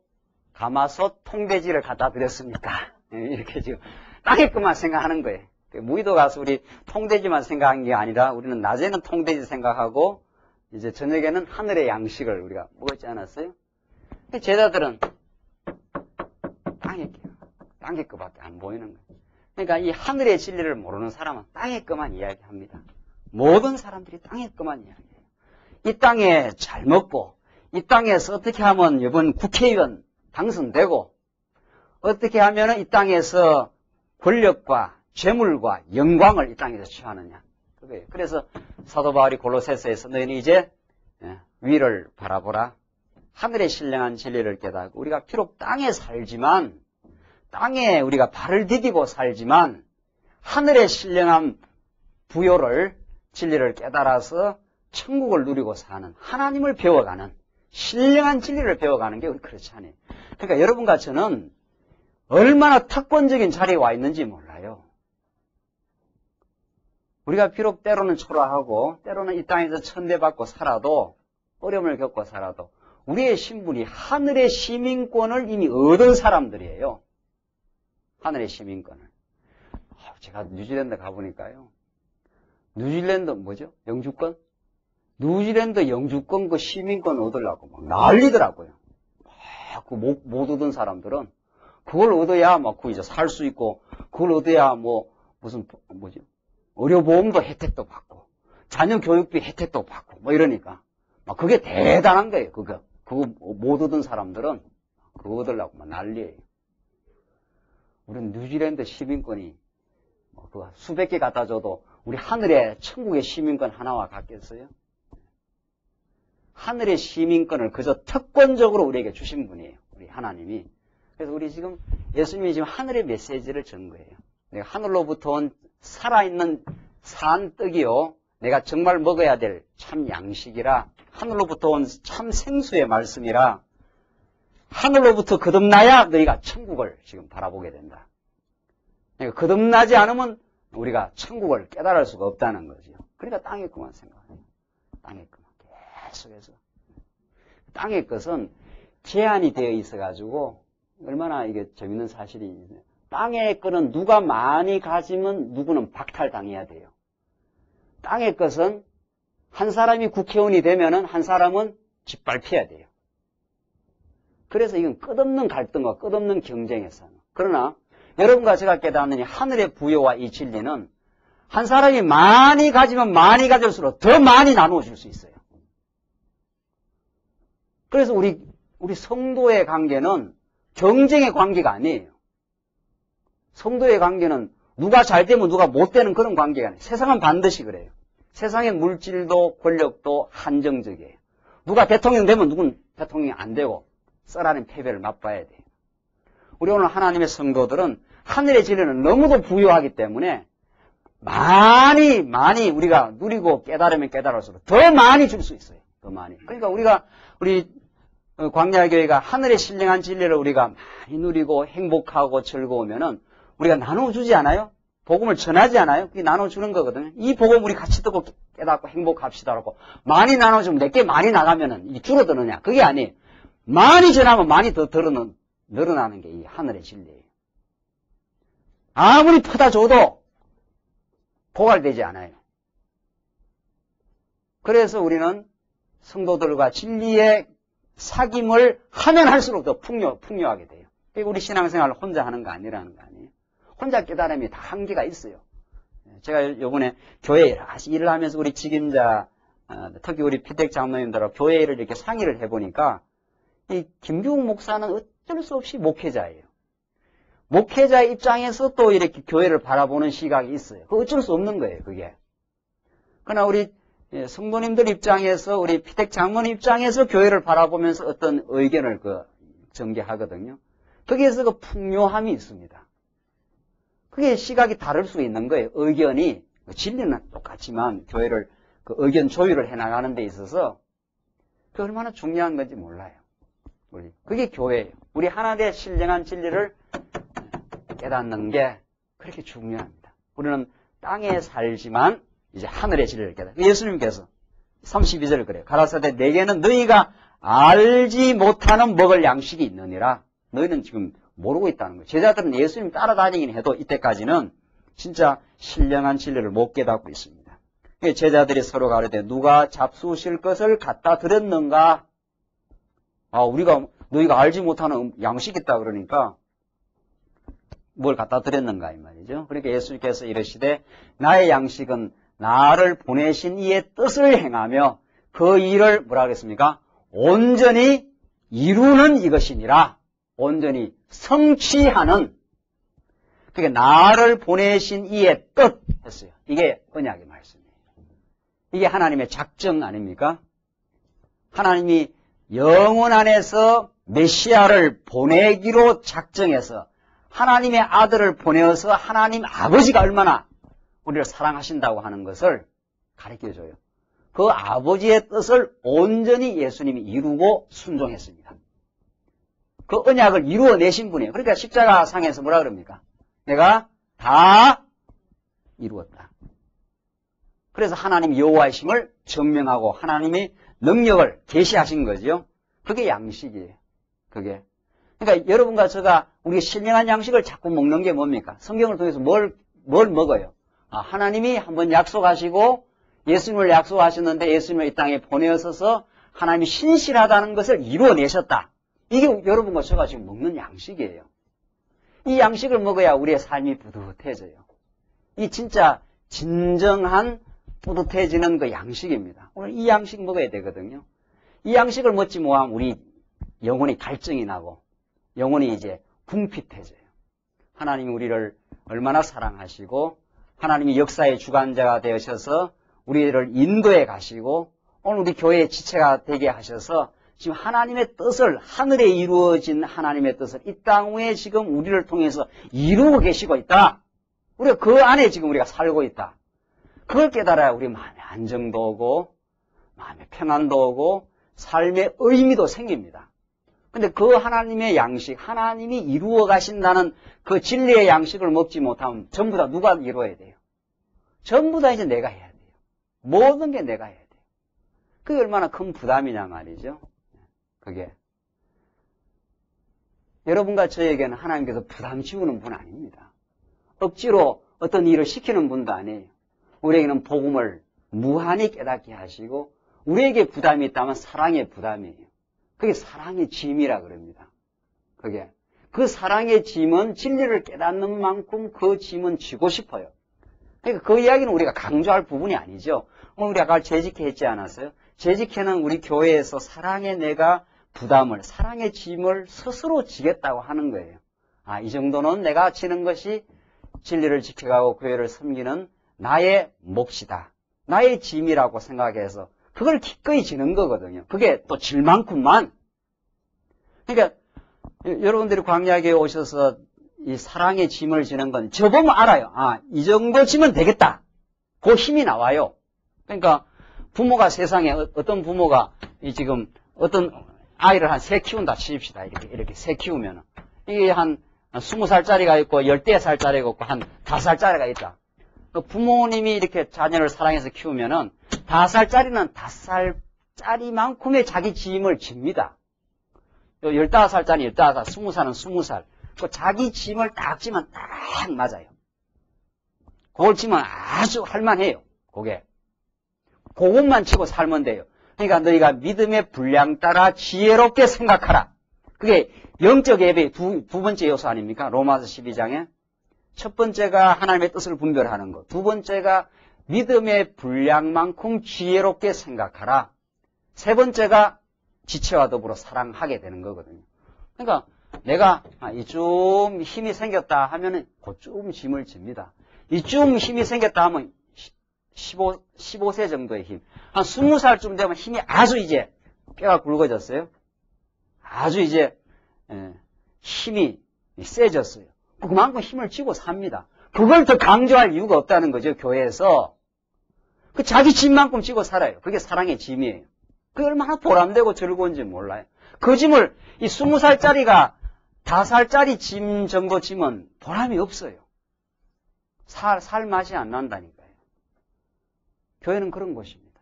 가마솥, 통돼지를 갖다 드렸습니까? 이렇게 지금 땅의 것만 생각하는 거예요. 무의도 가서 우리 통돼지만 생각한 게 아니라 우리는 낮에는 통돼지 생각하고 이제 저녁에는 하늘의 양식을 우리가 먹었지 않았어요? 제자들은 땅의 것밖에 안 보이는 거예요. 그러니까 이 하늘의 진리를 모르는 사람은 땅의 것만 이야기합니다. 모든 사람들이 땅의 것만 이야기해요. 이 땅에 잘 먹고 이 땅에서 어떻게 하면 이번 국회의원 당선되고 어떻게 하면 이 땅에서 권력과 재물과 영광을 이 땅에서 취하느냐. 그거예요. 그래서 사도 바울이 골로새서에서 너희는 이제 위를 바라보라. 하늘의 신령한 진리를 깨닫고 우리가 비록 땅에 살지만 땅에 우리가 발을 디디고 살지만 하늘의 신령한 부요를 진리를 깨달아서 천국을 누리고 사는 하나님을 배워가는 신령한 진리를 배워가는 게 우리 그렇지 않아요. 그러니까 여러분과 저는 얼마나 특권적인 자리에 와 있는지 몰라요. 우리가 비록 때로는 초라하고 때로는 이 땅에서 천대받고 살아도 어려움을 겪고 살아도 우리의 신분이 하늘의 시민권을 이미 얻은 사람들이에요. 하늘의 시민권을. 제가 뉴질랜드 가보니까요. 뉴질랜드 뭐죠? 영주권? 뉴질랜드 영주권 그 시민권 얻으려고 막 난리더라고요. 못 얻은 사람들은 그걸 얻어야 막 그 이제 살 수 있고 그걸 얻어야 뭐죠? 의료보험도 혜택도 받고 자녀 교육비 혜택도 받고 뭐 이러니까 막 그게 대단한 거예요. 그거 못 얻은 사람들은 그거 얻으려고 막 난리예요. 우리는 뉴질랜드 시민권이 그거 수백 개 갖다 줘도 우리 하늘의 천국의 시민권 하나와 같겠어요? 하늘의 시민권을 그저 특권적으로 우리에게 주신 분이에요. 우리 하나님이. 그래서 우리 지금 예수님이 지금 하늘의 메시지를 전 거예요. 내가 하늘로부터 온 살아있는 산 떡이요. 내가 정말 먹어야 될 참 양식이라 하늘로부터 온 참 생수의 말씀이라 하늘로부터 거듭나야 너희가 천국을 지금 바라보게 된다. 그러니까 거듭나지 않으면 우리가 천국을 깨달을 수가 없다는 거죠. 그러니까 땅의 것만 생각해요. 땅의 것만 계속해서. 땅의 것은 제한이 되어 있어가지고 얼마나 이게 재밌는 사실이 땅의 거는 누가 많이 가지면 누구는 박탈당해야 돼요. 땅의 것은 한 사람이 국회의원이 되면은 한 사람은 짓밟혀야 돼요. 그래서 이건 끝없는 갈등과 끝없는 경쟁에서. 그러나 여러분과 제가 깨닫는 이 하늘의 부여와 이 진리는 한 사람이 많이 가지면 많이 가질수록 더 많이 나누어 줄 수 있어요. 그래서 우리 성도의 관계는 경쟁의 관계가 아니에요. 성도의 관계는 누가 잘 되면 누가 못 되는 그런 관계가 아니에요. 세상은 반드시 그래요. 세상의 물질도 권력도 한정적이에요. 누가 대통령 되면 누군 대통령이 안 되고 썰하는 패배를 맛봐야 돼요. 우리 오늘 하나님의 성도들은 하늘의 진리는 너무도 부유하기 때문에 많이 우리가 누리고 깨달으면 깨달을수록 더 많이 줄 수 있어요. 더 많이. 그러니까 우리 광야교회가 하늘의 신령한 진리를 우리가 많이 누리고 행복하고 즐거우면은 우리가 나눠주지 않아요? 복음을 전하지 않아요? 그게 나눠주는 거거든요. 이 복음 우리 같이 듣고 깨닫고 행복합시다라고 많이 나눠주면 내게 많이 나가면은 이게 줄어드느냐? 그게 아니에요. 많이 전하면 많이 더 늘어나는 게 이 하늘의 진리예요. 아무리 퍼다 줘도 고갈되지 않아요. 그래서 우리는 성도들과 진리의 사귐을 하면 할수록 더 풍요하게 돼요. 그리고 우리 신앙생활을 혼자 하는 거 아니라는 거 아니에요. 혼자 깨달음이 다 한계가 있어요. 제가 요번에 교회 여러 가지 일을 하면서 우리 직임자, 특히 우리 피택 장로님들하고 교회 일을 이렇게 상의를 해보니까 이 김규웅 목사는 어쩔 수 없이 목회자예요. 목회자의 입장에서 또 이렇게 교회를 바라보는 시각이 있어요. 그 어쩔 수 없는 거예요, 그게. 그러나 우리 성도님들 입장에서, 우리 피택 장로님 입장에서 교회를 바라보면서 어떤 의견을 전개하거든요. 거기에서 그 풍요함이 있습니다. 그게 시각이 다를 수 있는 거예요. 의견이, 진리는 똑같지만 교회를 그 의견 조율을 해나가는 데 있어서 그 얼마나 중요한 건지 몰라요. 그게 교회예요. 우리 하나님의 신령한 진리를 깨닫는 게 그렇게 중요합니다. 우리는 땅에 살지만 이제 하늘의 진리를 깨닫는. 예수님께서 32절을 그래요. 가라사대 내게는 너희가 알지 못하는 먹을 양식이 있느니라. 너희는 지금 모르고 있다는 거예요. 제자들은 예수님 따라다니긴 해도 이때까지는 진짜 신령한 진리를 못 깨닫고 있습니다. 제자들이 서로 가르되 누가 잡수실 것을 갖다 드렸는가? 너희가 알지 못하는 양식이 있다 그러니까 뭘 갖다 드렸는가 이 말이죠. 그러니까 예수님께서 이르시되 나의 양식은 나를 보내신 이의 뜻을 행하며 그 일을 뭐라 그랬습니까? 온전히 이루는 이것이니라. 온전히 성취하는. 그러니까 나를 보내신 이의 뜻 했어요. 이게 언약의 말씀이에요. 이게 하나님의 작정 아닙니까? 하나님이 영혼 안에서 메시아를 보내기로 작정해서 하나님의 아들을 보내어서 하나님 아버지가 얼마나 우리를 사랑하신다고 하는 것을 가르쳐줘요. 그 아버지의 뜻을 온전히 예수님이 이루고 순종했습니다. 그 언약을 이루어내신 분이에요. 그러니까 십자가상에서 뭐라 그럽니까? 내가 다 이루었다. 그래서 하나님 여호와이심을 증명하고 하나님이 능력을 계시하신 거죠. 그게 양식이에요. 그게. 그러니까 여러분과 제가 우리가 신령한 양식을 자꾸 먹는 게 뭡니까? 성경을 통해서 뭘 먹어요? 하나님이 한번 약속하시고 예수님을 약속하셨는데 예수님을 이 땅에 보내어서 하나님이 신실하다는 것을 이루어내셨다. 이게 여러분과 제가 지금 먹는 양식이에요. 이 양식을 먹어야 우리의 삶이 뿌듯해져요. 이 진짜 진정한 뿌듯해지는 그 양식입니다. 오늘 이 양식 먹어야 되거든요. 이 양식을 먹지 못하면 우리 영혼이 갈증이 나고 영혼이 이제 궁핍해져요. 하나님이 우리를 얼마나 사랑하시고 하나님이 역사의 주관자가 되셔서 우리를 인도해 가시고 오늘 우리 교회의 지체가 되게 하셔서 지금 하나님의 뜻을 하늘에 이루어진 하나님의 뜻을 이 땅 위에 지금 우리를 통해서 이루고 계시고 있다. 우리가 그 안에 지금 우리가 살고 있다. 그걸 깨달아야 우리 마음의 안정도 오고 마음의 평안도 오고 삶의 의미도 생깁니다. 근데 그 하나님의 양식, 하나님이 이루어 가신다는 그 진리의 양식을 먹지 못하면 전부 다 누가 이루어야 돼요? 전부 다 이제 내가 해야 돼요. 모든 게 내가 해야 돼요. 그게 얼마나 큰 부담이냐 말이죠. 그게. 여러분과 저에게는 하나님께서 부담 지우는 분 아닙니다. 억지로 어떤 일을 시키는 분도 아니에요. 우리에게는 복음을 무한히 깨닫게 하시고 우리에게 부담이 있다면 사랑의 부담이에요. 그게 사랑의 짐이라 그럽니다. 그게 그 사랑의 짐은 진리를 깨닫는 만큼 그 짐은 지고 싶어요. 그러니까 그 이야기는 우리가 강조할 부분이 아니죠. 오늘 우리 아까 재직회 했지 않았어요? 재직회는 우리 교회에서 사랑의 내가 부담을, 사랑의 짐을 스스로 지겠다고 하는 거예요. 아, 이 정도는 내가 지는 것이 진리를 지켜가고 교회를 섬기는 나의 몫이다. 나의 짐이라고 생각해서 그걸 기꺼이 지는 거거든요. 그게 또 질 만큼만. 그러니까 여러분들이 광야교회에 오셔서 이 사랑의 짐을 지는 건 저 보면 알아요. 아, 이 정도 지면 되겠다. 그 힘이 나와요. 그러니까 부모가 세상에 어떤 부모가 지금 어떤 아이를 한 세 키운다 치십시다. 이렇게 세 키우면 이게 한 20살짜리가 있고 14살짜리가 있고 한 5살짜리가 있다. 부모님이 이렇게 자녀를 사랑해서 키우면은 5살짜리는 5살짜리만큼의 자기 짐을 집니다. 15살짜리 15살, 20살은 20살. 그 자기 짐을 딱 지면 딱 맞아요. 그걸 지면 아주 할만해요. 그것만 치고 살면 돼요. 그러니까 너희가 믿음의 분량 따라 지혜롭게 생각하라. 그게 영적 예배의 두 번째 요소 아닙니까? 로마서 12장에. 첫 번째가 하나님의 뜻을 분별하는 것. 두 번째가 믿음의 분량만큼 지혜롭게 생각하라. 세 번째가 지체와 더불어 사랑하게 되는 거거든요. 그러니까 내가 이쯤 힘이 생겼다 하면은 그쯤 짐을 집니다. 이쯤 힘이 생겼다 하면 15세 정도의 힘. 한 20살쯤 되면 힘이 아주 이제 뼈가 굵어졌어요. 아주 이제 힘이 세졌어요. 그만큼 힘을 쥐고 삽니다. 그걸 더 강조할 이유가 없다는 거죠. 교회에서. 그 자기 짐만큼 쥐고 살아요. 그게 사랑의 짐이에요. 그게 얼마나 보람되고 즐거운지 몰라요. 그 짐을 이 20살짜리가 5살짜리 짐 정도 짐은 보람이 없어요. 살 맛이 안 난다니까요. 교회는 그런 곳입니다.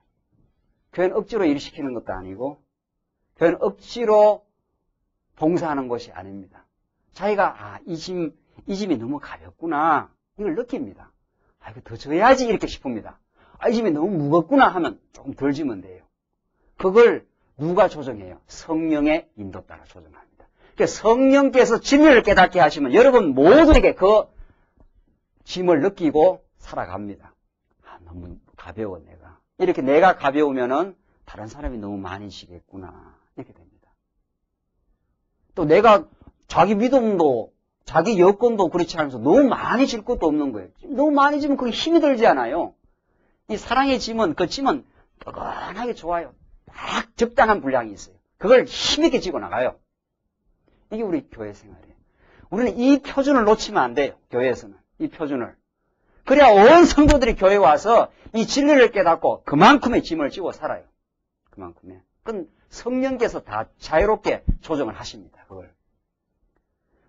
교회는 억지로 일시키는 것도 아니고 교회는 억지로 봉사하는 곳이 아닙니다. 자기가 이 짐이 너무 가볍구나 이걸 느낍니다. 이거 더 져야지 이렇게 싶습니다. 이 짐이 너무 무겁구나 하면 조금 덜 지면 돼요. 그걸 누가 조정해요? 성령의 인도 따라 조정합니다. 그러니까 성령께서 진리를 깨닫게 하시면 여러분 모두에게 그 짐을 느끼고 살아갑니다. 너무 가벼워 내가. 이렇게 내가 가벼우면은 다른 사람이 너무 많이 지겠구나 이렇게 됩니다. 또 내가 자기 믿음도 자기 여건도 그렇지 않아서 너무 많이 질 것도 없는 거예요. 너무 많이 지면 그게 힘이 들지 않아요. 이 사랑의 짐은 그 짐은 뻐근하게 좋아요. 딱 적당한 분량이 있어요. 그걸 힘있게 지고 나가요. 이게 우리 교회 생활이에요. 우리는 이 표준을 놓치면 안 돼요. 교회에서는. 이 표준을. 그래야 온 성도들이 교회에 와서 이 진리를 깨닫고 그만큼의 짐을 지고 살아요. 그만큼의. 그건 성령께서 다 자유롭게 조정을 하십니다. 그걸.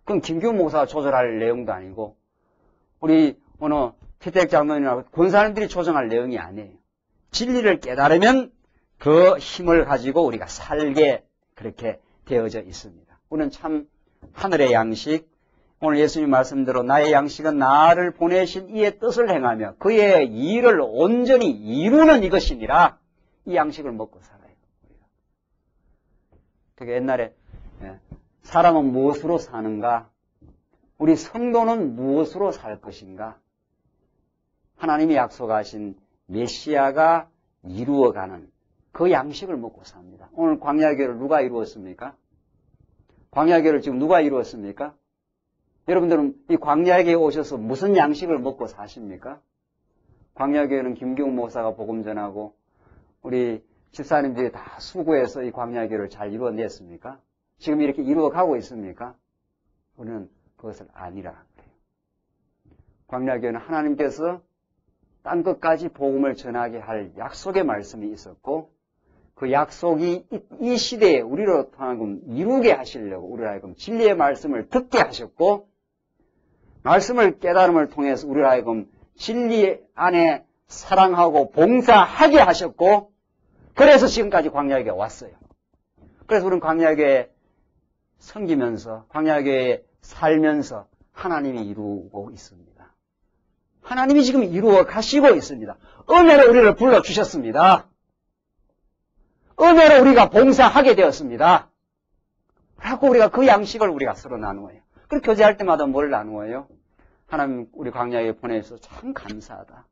그건 김규훈 목사가 조절할 내용도 아니고 우리 어느 태택 장로님이나 권사님들이 조정할 내용이 아니에요. 진리를 깨달으면 그 힘을 가지고 우리가 살게 그렇게 되어져 있습니다. 우리는 참 하늘의 양식, 오늘 예수님 말씀대로 나의 양식은 나를 보내신 이의 뜻을 행하며 그의 일을 온전히 이루는 이것이니라. 이 양식을 먹고 살아요. 그게 옛날에 사람은 무엇으로 사는가? 우리 성도는 무엇으로 살 것인가? 하나님이 약속하신 메시아가 이루어가는 그 양식을 먹고 삽니다. 오늘 광야교회를 누가 이루었습니까? 광야교회를 지금 누가 이루었습니까? 여러분들은 이 광야교회에 오셔서 무슨 양식을 먹고 사십니까? 광야교회는 김경 목사가 복음 전하고 우리 집사님들이 다 수고해서 이 광야교회를 잘 이루어냈습니까? 지금 이렇게 이루어가고 있습니까? 우리는 그것을 아니라 그래요. 광야교회는 하나님께서 딴 것까지 복음을 전하게 할 약속의 말씀이 있었고 그 약속이 이 시대에 우리로 하여금 이루게 하시려고 우리로 하여금 진리의 말씀을 듣게 하셨고 말씀을 깨달음을 통해서 우리로 하여금 진리 안에 사랑하고 봉사하게 하셨고 그래서 지금까지 광야교회에 왔어요. 그래서 우리는 광야교회 섬기면서 광야교회에 살면서 하나님이 이루고 있습니다. 하나님이 지금 이루어 가시고 있습니다. 은혜로 우리를 불러주셨습니다. 은혜로 우리가 봉사하게 되었습니다. 그래서 우리가 그 양식을 우리가 서로 나누어요. 그리고 교제할 때마다 뭘 나누어요? 하나님 우리 광야에 보내주셔서 참 감사하다.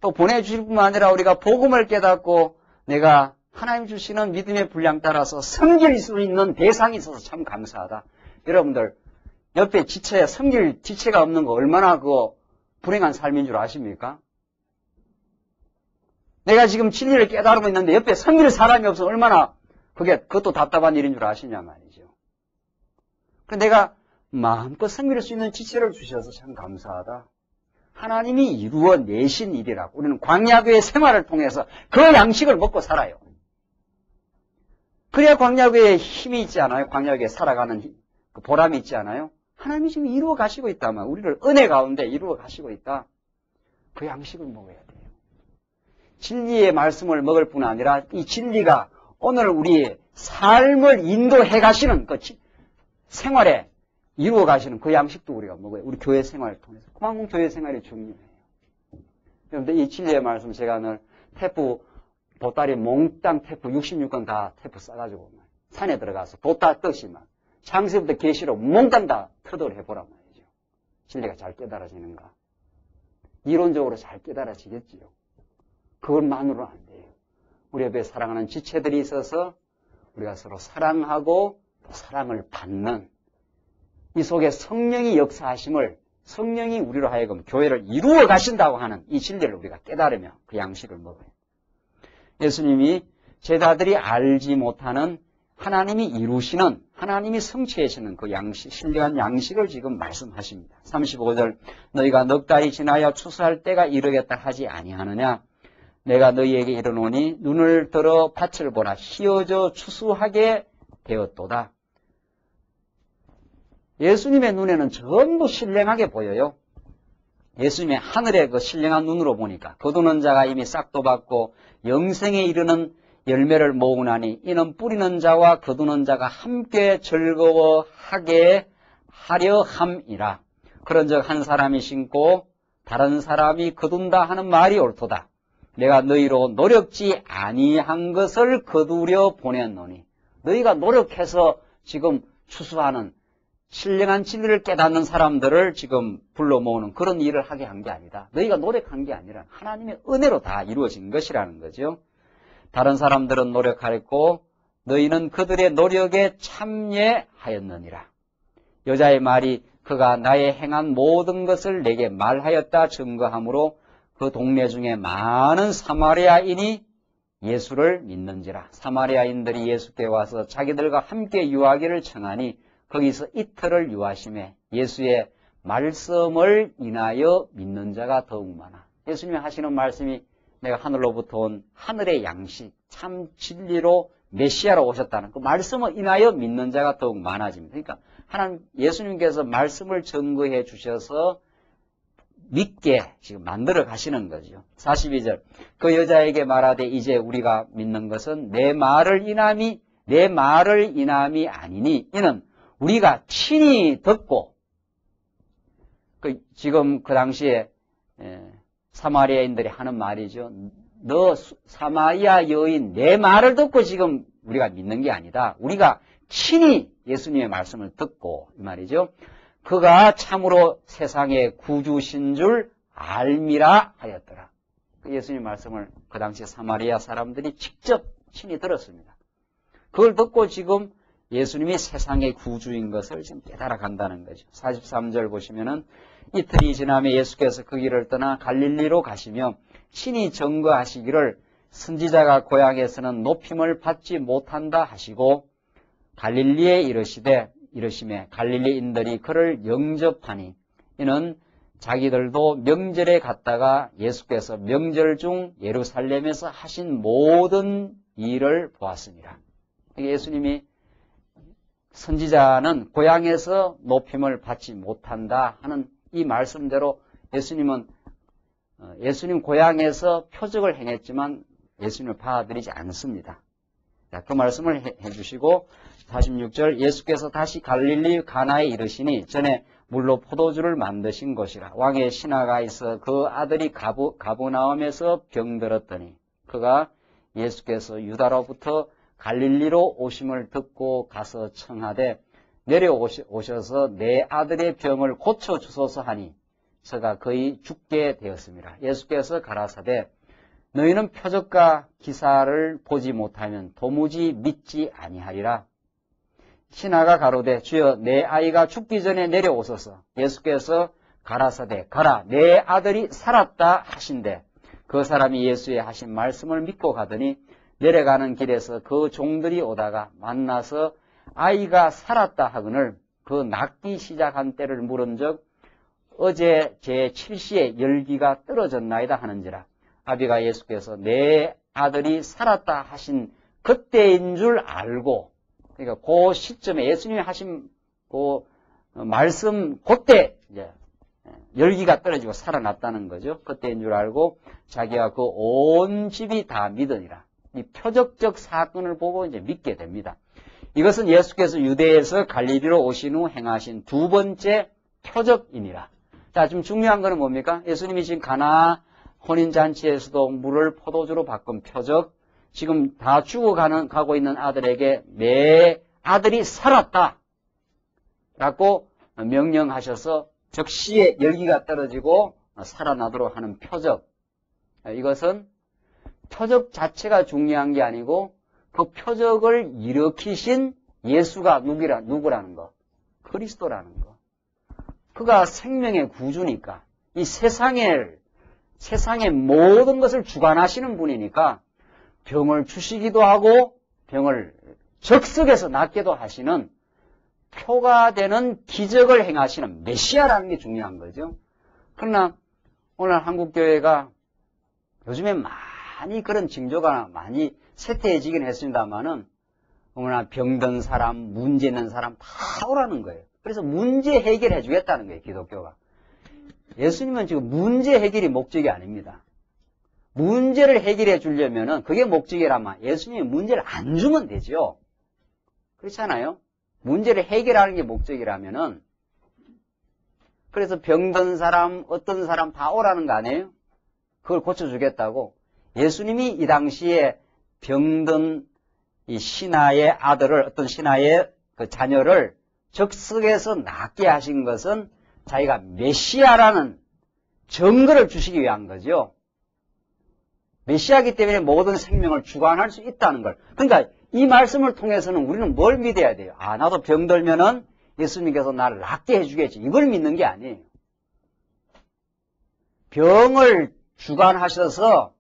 또 보내주실 뿐만 아니라 우리가 복음을 깨닫고 내가 하나님 주시는 믿음의 분량 따라서 섬길 수 있는 대상이 있어서 참 감사하다. 여러분들 옆에 지체에 섬길 지체가 없는 거 얼마나 그거 불행한 삶인 줄 아십니까? 내가 지금 진리를 깨달고 있는데 옆에 섬길 사람이 없어 얼마나 그것도 답답한 일인 줄 아시냐 말이죠. 그래서 내가 마음껏 섬길 수 있는 지체를 주셔서 참 감사하다. 하나님이 이루어 내신 일이라고. 우리는 광야교회 생활을 통해서 그 양식을 먹고 살아요. 그래야 광야교회에 힘이 있지 않아요? 광야교회에 살아가는 그 보람이 있지 않아요? 하나님이 지금 이루어 가시고 있다면 우리를 은혜 가운데 이루어 가시고 있다. 그 양식을 먹어야 돼요. 진리의 말씀을 먹을 뿐 아니라 이 진리가 오늘 우리의 삶을 인도해 가시는 그 생활에 이루어 가시는 그 양식도 우리가 먹어요. 우리 교회 생활을 통해서. 그만큼 교회 생활이 중요해요. 그런데 이 진리의 말씀 제가 오늘 보따리 몽땅 테프 66건 다 테프 싸가지고 산에 들어가서 보따 뜻이만 창세부터 계시로 몽땅 다 터득을 해보란 말이죠. 진리가 잘 깨달아지는가. 이론적으로 잘 깨달아지겠지요. 그것만으로는 안 돼요. 우리 옆에 사랑하는 지체들이 있어서 우리가 서로 사랑하고 사랑을 받는 이 속에 성령이 역사하심을 성령이 우리로 하여금 교회를 이루어 가신다고 하는 이 진리를 우리가 깨달으며 그 양식을 먹어요. 예수님이 제자들이 알지 못하는 하나님이 이루시는 하나님이 성취하시는 그 양식, 신령한 양식을 지금 말씀하십니다. 35절 너희가 넉 달이 지나야 추수할 때가 이르겠다 하지 아니하느냐 내가 너희에게 이르노니 눈을 들어 밭을 보라 휘어져 추수하게 되었도다. 예수님의 눈에는 전부 신령하게 보여요. 예수님의 하늘의 그 신령한 눈으로 보니까 거두는 자가 이미 싹도 받고 영생에 이르는 열매를 모으고 나니 이는 뿌리는 자와 거두는 자가 함께 즐거워하게 하려 함이라. 그런즉 한 사람이 심고 다른 사람이 거둔다 하는 말이 옳도다. 내가 너희로 노력지 아니한 것을 거두려 보냈노니 너희가 노력해서 지금 추수하는 신령한 진리를 깨닫는 사람들을 지금 불러 모으는 그런 일을 하게 한 게 아니다. 너희가 노력한 게 아니라 하나님의 은혜로 다 이루어진 것이라는 거죠. 다른 사람들은 노력하였고 너희는 그들의 노력에 참여하였느니라. 여자의 말이 그가 나의 행한 모든 것을 내게 말하였다 증거하므로 그 동네 중에 많은 사마리아인이 예수를 믿는지라. 사마리아인들이 예수께 와서 자기들과 함께 유하기를 청하니 거기서 이틀을 유하심에 예수의 말씀을 인하여 믿는 자가 더욱 많아. 예수님이 하시는 말씀이 내가 하늘로부터 온 하늘의 양식, 참 진리로 메시아로 오셨다는 그 말씀을 인하여 믿는 자가 더욱 많아집니다. 그러니까 하나님 예수님께서 말씀을 증거해 주셔서 믿게 지금 만들어 가시는 거죠. 42절 그 여자에게 말하되 이제 우리가 믿는 것은 내 말을 인함이 아니니 이는 우리가 친히 듣고 지금 그 당시에 사마리아인들이 하는 말이죠. 너 사마리아 여인 내 말을 듣고 지금 우리가 믿는 게 아니다. 우리가 친히 예수님의 말씀을 듣고 이 말이죠. 그가 참으로 세상의 구주신 줄 알미라 하였더라. 예수님 말씀을 그 당시 사마리아 사람들이 직접 친히 들었습니다. 그걸 듣고 지금 예수님이 세상의 구주인 것을 지금 깨달아 간다는 거죠. 43절 보시면은 이틀이 지나며 예수께서 그 길을 떠나 갈릴리로 가시며 친히 증거하시기를 선지자가 고향에서는 높임을 받지 못한다 하시고 갈릴리에 이르시매 갈릴리인들이 그를 영접하니 이는 자기들도 명절에 갔다가 예수께서 명절 중 예루살렘에서 하신 모든 일을 보았습니다. 예수님이 선지자는 고향에서 높임을 받지 못한다 하는 이 말씀대로 예수님 고향에서 표적을 행했지만 예수님을 받아들이지 않습니다. 자, 그 말씀을 해주시고 46절 예수께서 다시 갈릴리 가나에 이르시니 전에 물로 포도주를 만드신 곳이라. 왕의 신하가 있어 그 아들이 가버나움에서 병들었더니 그가 예수께서 유다로부터 갈릴리로 오심을 듣고 가서 청하되 내려오셔서 내 아들의 병을 고쳐주소서 하니 저가 거의 죽게 되었습니다. 예수께서 가라사대 너희는 표적과 기사를 보지 못하면 도무지 믿지 아니하리라. 신하가 가로되 주여 내 아이가 죽기 전에 내려오소서. 예수께서 가라사대 가라 내 아들이 살았다 하신대 그 사람이 예수의 하신 말씀을 믿고 가더니 내려가는 길에서 그 종들이 오다가 만나서 아이가 살았다 하거늘 그 낫기 시작한 때를 물은즉 어제 제7시에 열기가 떨어졌나이다 하는지라. 아비가 예수께서 내 아들이 살았다 하신 그때인 줄 알고 그러니까 그 시점에 예수님이 하신 그 말씀 그때 이제 열기가 떨어지고 살아났다는 거죠. 그때인 줄 알고 자기와 그 온 집이 다 믿으니라. 이 표적적 사건을 보고 이제 믿게 됩니다. 이것은 예수께서 유대에서 갈릴리로 오신 후 행하신 두 번째 표적이니라. 자, 지금 중요한 거는 뭡니까? 예수님이 지금 가나 혼인잔치에서도 물을 포도주로 바꾼 표적, 지금 다 죽어가고 있는 아들에게 내 아들이 살았다 라고 명령하셔서 즉시에 열기가 떨어지고 살아나도록 하는 표적. 이것은 표적 자체가 중요한 게 아니고 그 표적을 일으키신 예수가 누구라는 거? 그리스도라는 거. 그가 생명의 구주니까 이 세상의 모든 것을 주관하시는 분이니까 병을 주시기도 하고 병을 적석에서 낫게도 하시는 표가 되는 기적을 행하시는 메시아라는 게 중요한 거죠. 그러나 오늘 한국교회가 요즘에 많이 그런 징조가 많이 쇠퇴해지긴 했습니다만은 어머나 병든 사람, 문제 있는 사람 다 오라는 거예요. 그래서 문제 해결해 주겠다는 거예요, 기독교가. 예수님은 지금 문제 해결이 목적이 아닙니다. 문제를 해결해 주려면은 그게 목적이라면 예수님이 문제를 안 주면 되죠. 그렇잖아요? 문제를 해결하는 게 목적이라면은 그래서 병든 사람, 어떤 사람 다 오라는 거 아니에요? 그걸 고쳐주겠다고. 예수님이 이 당시에 병든 이 신하의 아들을, 어떤 신하의 그 자녀를 적석에서 낫게 하신 것은 자기가 메시아라는 증거를 주시기 위한 거죠. 메시아이기 때문에 모든 생명을 주관할 수 있다는 걸. 그러니까 이 말씀을 통해서는 우리는 뭘 믿어야 돼요? 아, 나도 병들면은 예수님께서 나를 낫게 해주겠지. 이걸 믿는 게 아니에요. 병을 주관하셔서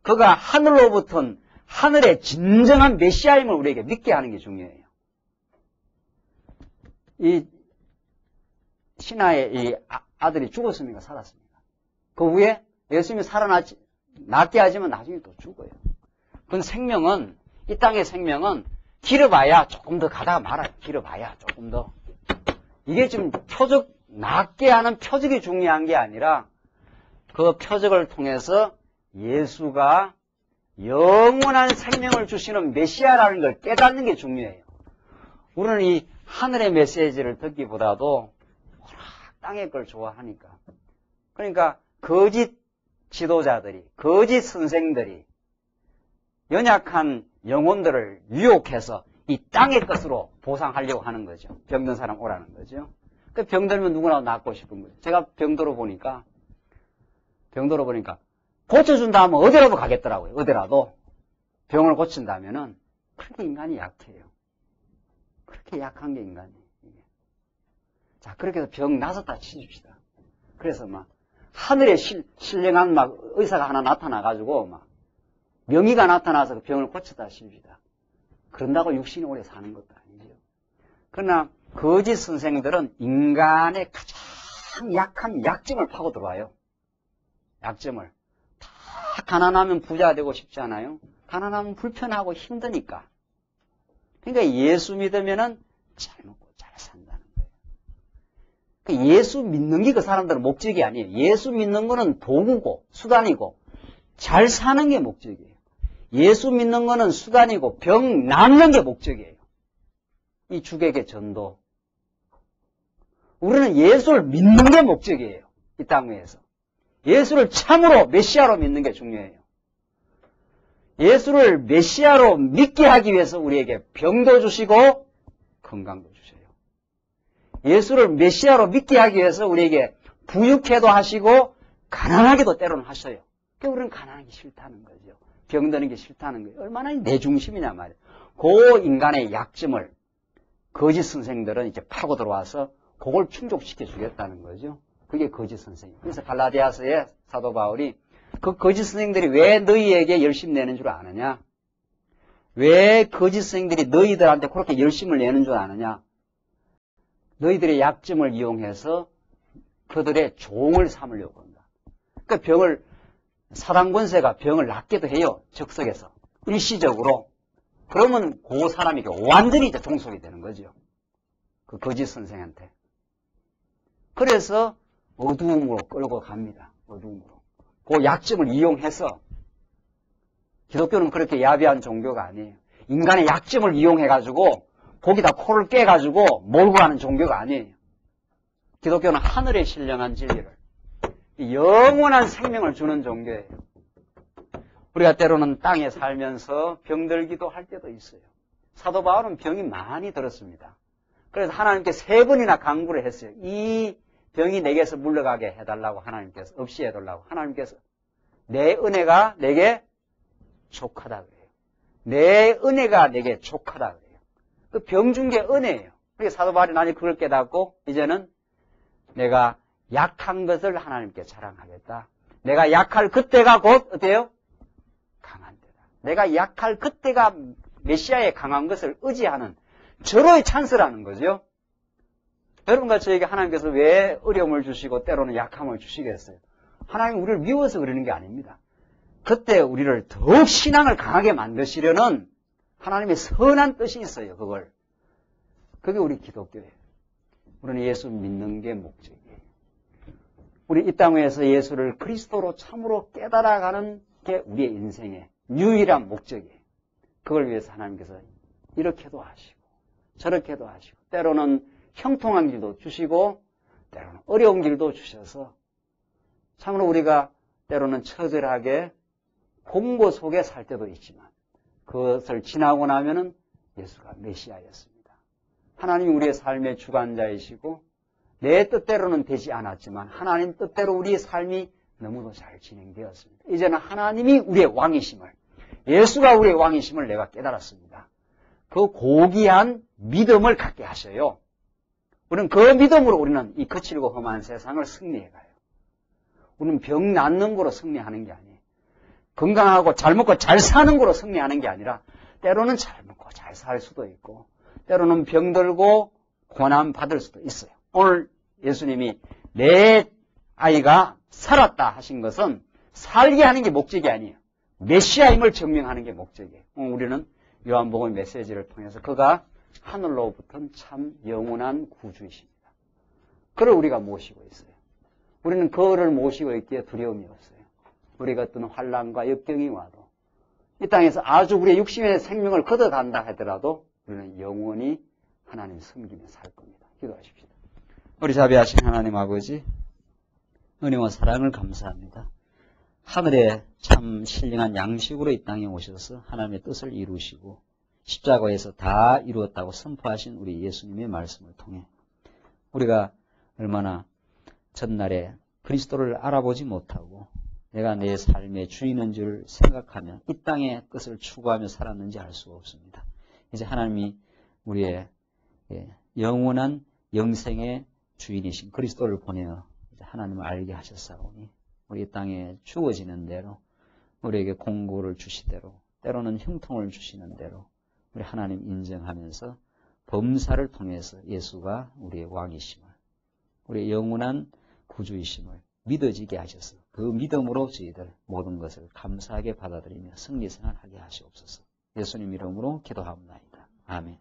그가 하늘로부터 하늘의 진정한 메시아임을 우리에게 믿게 하는 게 중요해요. 이 신하의 이 아들이 죽었습니까? 살았습니까? 그 후에 예수님이 낫게 하지만 나중에 또 죽어요. 그 생명은, 이 땅의 생명은 길어봐야 조금 더 가다가 말아요. 길어봐야 조금 더. 이게 지금 낫게 하는 표적이 중요한 게 아니라 그 표적을 통해서 예수가 영원한 생명을 주시는 메시아라는 걸 깨닫는 게 중요해요. 우리는 이 하늘의 메시지를 듣기보다도 땅의 걸 좋아하니까. 그러니까 거짓 지도자들이, 거짓 선생들이 연약한 영혼들을 유혹해서 이 땅의 것으로 보상하려고 하는 거죠. 병든 사람 오라는 거죠. 그 병들면 누구나 낫고 싶은 거예요. 제가 병들어 보니까 고쳐준다 하면 어디라도 가겠더라고요. 어디라도. 병을 고친다면은 그렇게 인간이 약해요. 그렇게 약한 게 인간이에요. 자, 그렇게 해서 병 나섰다 치십시다. 그래서 막 하늘에 신령한 막 의사가 하나 나타나가지고 막 명의가 나타나서 그 병을 고쳤다 치십시다. 그런다고 육신이 오래 사는 것도 아니죠. 그러나 거짓 선생들은 인간의 가장 약한 약점을 파고 들어와요. 약점을. 다 가난하면 부자 되고 싶지 않아요? 가난하면 불편하고 힘드니까. 그러니까 예수 믿으면은 잘 먹고 잘 산다는 거예요. 그러니까 예수 믿는 게 그 사람들은 목적이 아니에요. 예수 믿는 거는 도구고 수단이고 잘 사는 게 목적이에요. 예수 믿는 거는 수단이고 병 낫는 게 목적이에요. 이 주객의 전도. 우리는 예수를 믿는 게 목적이에요. 이 땅 위에서. 예수를 참으로 메시아로 믿는 게 중요해요. 예수를 메시아로 믿게 하기 위해서 우리에게 병도 주시고 건강도 주셔요. 예수를 메시아로 믿게 하기 위해서 우리에게 부유케도 하시고 가난하게도 때로는 하셔요. 그러니까 우리는 가난하기 싫다는 거죠. 병드는 게 싫다는 거예요. 얼마나 내 중심이냐 말이에요. 그 인간의 약점을 거짓 선생들은 이제 파고 들어와서 그걸 충족시켜 주겠다는 거죠. 그게 거짓 선생이에요. 그래서 갈라디아서에 사도 바울이 그 거짓 선생들이 왜 너희에게 열심 내는 줄 아느냐? 왜 거짓 선생들이 너희들한테 그렇게 열심을 내는 줄 아느냐? 너희들의 약점을 이용해서 그들의 종을 삼으려고 한다. 그러니까 사단 권세가 병을 낫게도 해요. 적석에서. 일시적으로. 그러면 그 사람에게 완전히 이제 종속이 되는 거죠. 그 거짓 선생한테. 그래서 어두움으로 끌고 갑니다. 어두움으로. 그 약점을 이용해서 기독교는 그렇게 야비한 종교가 아니에요. 인간의 약점을 이용해가지고 거기다 코를 깨가지고 몰고 가는 종교가 아니에요. 기독교는 하늘에 신령한 진리를 영원한 생명을 주는 종교예요. 우리가 때로는 땅에 살면서 병들기도 할 때도 있어요. 사도 바울은 병이 많이 들었습니다. 그래서 하나님께 3번이나 간구를 했어요. 이 병이 내게서 물러가게 해달라고 하나님께서, 없이 해달라고 하나님께서 내 은혜가 내게 족하다 그래요. 내 은혜가 내게 족하다 그래요. 그 병 준 게 은혜예요. 그래서 사도 바울이 나중에 그걸 깨닫고 이제는 내가 약한 것을 하나님께 자랑하겠다. 내가 약할 그때가 곧 어때요? 강한 때다. 내가 약할 그때가 메시아의 강한 것을 의지하는 절호의 찬스라는 거죠. 여러분과 저에게 하나님께서 왜 어려움을 주시고 때로는 약함을 주시겠어요? 하나님 우리를 미워서 그러는 게 아닙니다. 그때 우리를 더욱 신앙을 강하게 만드시려는 하나님의 선한 뜻이 있어요. 그게 우리 기독교예요. 우리는 예수 믿는 게 목적이에요. 우리 이 땅 위에서 예수를 그리스도로 참으로 깨달아가는 게 우리의 인생의 유일한 목적이에요. 그걸 위해서 하나님께서 이렇게도 하시고 저렇게도 하시고 때로는 형통한 길도 주시고 때로는 어려운 길도 주셔서 참으로 우리가 때로는 처절하게 공고 속에 살 때도 있지만 그것을 지나고 나면은 예수가 메시아였습니다. 하나님이 우리의 삶의 주관자이시고 내 뜻대로는 되지 않았지만 하나님 뜻대로 우리의 삶이 너무도 잘 진행되었습니다. 이제는 하나님이 우리의 왕이심을, 예수가 우리의 왕이심을 내가 깨달았습니다. 그 고귀한 믿음을 갖게 하셔요. 우리는 그 믿음으로 우리는 이 거칠고 험한 세상을 승리해가요. 우리는 병 낫는 거로 승리하는 게 아니에요. 건강하고 잘 먹고 잘 사는 거로 승리하는 게 아니라 때로는 잘 먹고 잘 살 수도 있고 때로는 병들고 고난 받을 수도 있어요. 오늘 예수님이 내 아이가 살았다 하신 것은 살게 하는 게 목적이 아니에요. 메시아임을 증명하는 게 목적이에요. 우리는 요한복음 메시지를 통해서 그가 하늘로부터는 참 영원한 구주이십니다. 그를 우리가 모시고 있어요. 우리는 그를 모시고 있기에 두려움이 없어요. 우리가 어떤 환난과 역경이 와도 이 땅에서 아주 우리의 육신의 생명을 걷어간다 하더라도 우리는 영원히 하나님 섬기며 살 겁니다. 기도하십시다. 우리 자비하신 하나님 아버지, 은혜와 사랑을 감사합니다. 하늘에 참 신령한 양식으로 이 땅에 오셔서 하나님의 뜻을 이루시고 십자가에서 다 이루었다고 선포하신 우리 예수님의 말씀을 통해 우리가 얼마나 전날에 그리스도를 알아보지 못하고 내가 내 삶의 주인인 줄 생각하며 이 땅의 뜻을 추구하며 살았는지 알 수가 없습니다. 이제 하나님이 우리의 영원한 영생의 주인이신 그리스도를 보내어 하나님을 알게 하셨사오니 우리 땅에 주어지는 대로 우리에게 공고를 주시대로 때로는 형통을 주시는 대로 우리 하나님 인정하면서 범사를 통해서 예수가 우리의 왕이심을 우리의 영원한 구주이심을 믿어지게 하셔서 그 믿음으로 저희들 모든 것을 감사하게 받아들이며 승리생활하게 하시옵소서. 예수님 이름으로 기도합니다. 아멘.